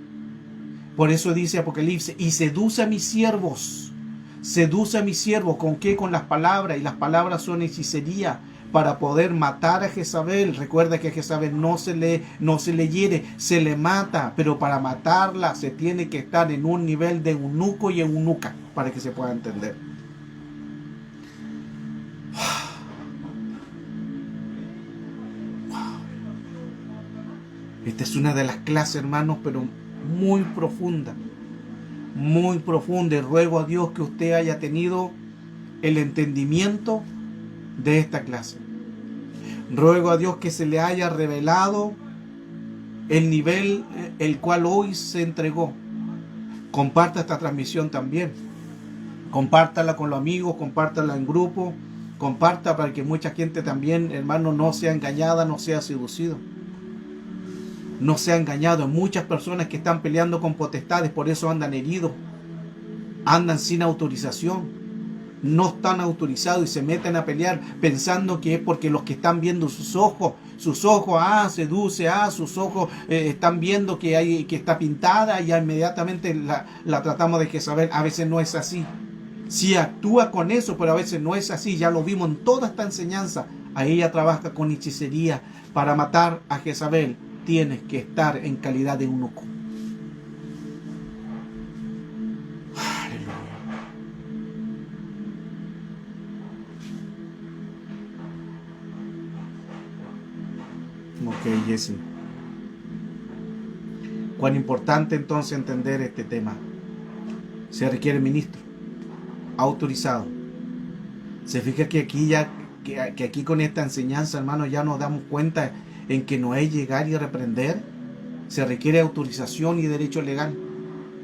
Por eso dice Apocalipsis, y seduce a mis siervos. Seduce a mis siervos. ¿Con qué? Con las palabras. Y las palabras son hechicería para poder matar a Jezabel. Recuerda que a Jezabel no se le hiere, se le mata. Pero para matarla se tiene que estar en un nivel de eunuco y eunuca, para que se pueda entender. Esta es una de las clases, hermanos, pero muy profunda. muy profunda, y ruego a Dios que usted haya tenido el entendimiento de esta clase. Ruego a Dios que se le haya revelado el nivel el cual hoy se entregó. Comparta esta transmisión también. Compártala con los amigos, compártala en grupo, comparta para que mucha gente también, hermano, no sea engañada, no sea seducido. No sea engañado. Hay muchas personas que están peleando con potestades, por eso andan heridos, andan sin autorización, no están autorizados y se meten a pelear pensando que es porque los que están viendo sus ojos, seduce, sus ojos están viendo que está pintada y ya inmediatamente la tratamos de Jezabel. A veces no es así. Sí actúa con eso, pero a veces no es así. Ya lo vimos en toda esta enseñanza. A ella trabaja con hechicería. Para matar a Jezabel tienes que estar en calidad de eunuco. Ok, Jesse. Cuán importante entonces entender este tema. Se requiere ministro autorizado. Se fija que aquí con esta enseñanza, hermano, ya nos damos cuenta en que no es llegar y reprender. Se requiere autorización y derecho legal.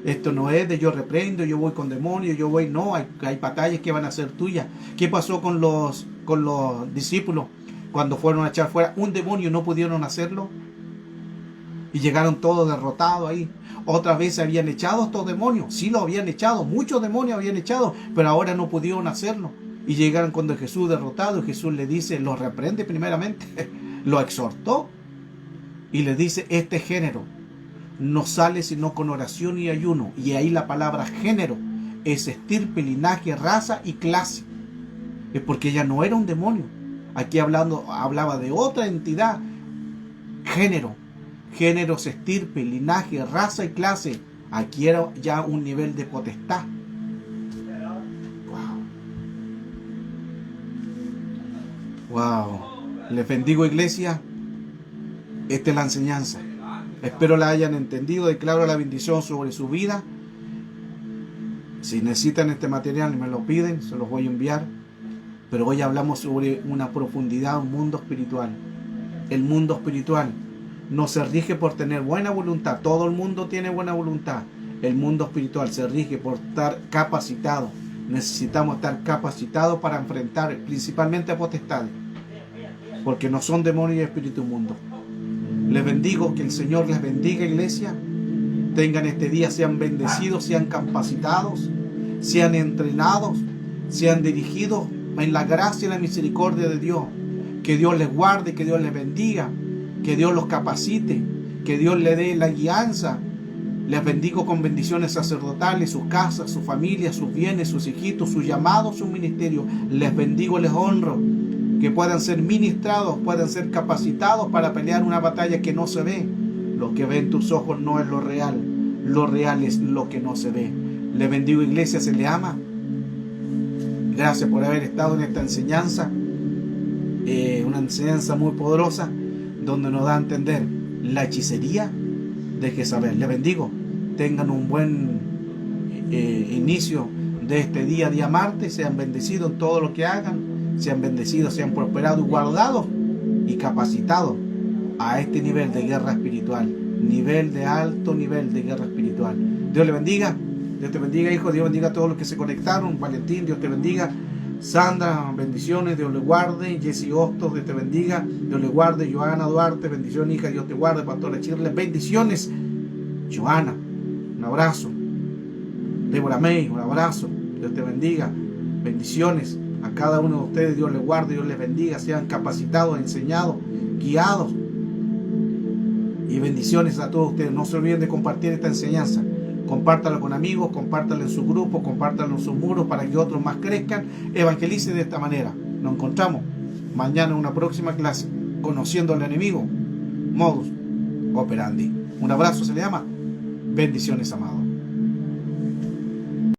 Esto no es de yo reprendo, yo voy con demonios, yo voy. No, hay batallas que van a ser tuyas. ¿Qué pasó con los discípulos cuando fueron a echar fuera un demonio? No pudieron hacerlo y llegaron todos derrotados ahí. Otras veces habían echado estos demonios, sí lo habían echado, muchos demonios habían echado, pero ahora no pudieron hacerlo. Y llegaron cuando Jesús derrotado, y Jesús le dice, lo reprende primeramente, lo exhortó y le dice, este género no sale sino con oración y ayuno. Y ahí la palabra género es estirpe, linaje, raza y clase. Es porque ella no era un demonio. Aquí hablaba de otra entidad. Género es estirpe, linaje, raza y clase. Aquí era ya un nivel de potestad. Wow. Les bendigo, iglesia. Esta es la enseñanza. Espero la hayan entendido. Declaro la bendición sobre su vida. Si necesitan este material, me lo piden, se los voy a enviar. Pero hoy hablamos sobre una profundidad, un mundo espiritual. El mundo espiritual no se rige por tener buena voluntad. Todo el mundo tiene buena voluntad. El mundo espiritual se rige por estar capacitado. Necesitamos estar capacitados para enfrentar principalmente a potestades, porque no son demonios y espíritu inmundo. Les bendigo, que el Señor les bendiga, iglesia. Tengan este día, sean bendecidos, sean capacitados, sean entrenados, sean dirigidos en la gracia y la misericordia de Dios. Que Dios les guarde, que Dios les bendiga, que Dios los capacite, que Dios les dé la guianza. Les bendigo con bendiciones sacerdotales, sus casas, sus familias, sus bienes, sus hijitos, sus llamados, sus ministerios. Les bendigo, les honro. Que puedan ser ministrados, puedan ser capacitados para pelear una batalla que no se ve. Lo que ven tus ojos no es lo real es lo que no se ve. Les bendigo, iglesia, se le ama. Gracias por haber estado en esta enseñanza, una enseñanza muy poderosa, donde nos da a entender la hechicería de Jezabel. Les bendigo, tengan un buen inicio de este día martes, sean bendecidos en todo lo que hagan. Sean bendecidos, sean prosperados y guardados y capacitados a este nivel de guerra espiritual, alto nivel de guerra espiritual. Dios le bendiga, Dios te bendiga, hijo, Dios bendiga a todos los que se conectaron. Valentín, Dios te bendiga. Sandra, bendiciones, Dios le guarde. Jesse Hostos, Dios te bendiga, Dios le guarde. Joana Duarte, bendiciones, hija, Dios te guarde. Pastora Chirle, bendiciones. Joana, un abrazo. Débora May, un abrazo, Dios te bendiga, bendiciones. A cada uno de ustedes, Dios les guarde, Dios les bendiga, sean capacitados, enseñados, guiados. Y bendiciones a todos ustedes. No se olviden de compartir esta enseñanza. Compártalo con amigos, compártalo en su grupo, compártalo en sus muros para que otros más crezcan. Evangelicen de esta manera. Nos encontramos mañana en una próxima clase, conociendo al enemigo, modus operandi. Un abrazo, se le llama. Bendiciones, amados.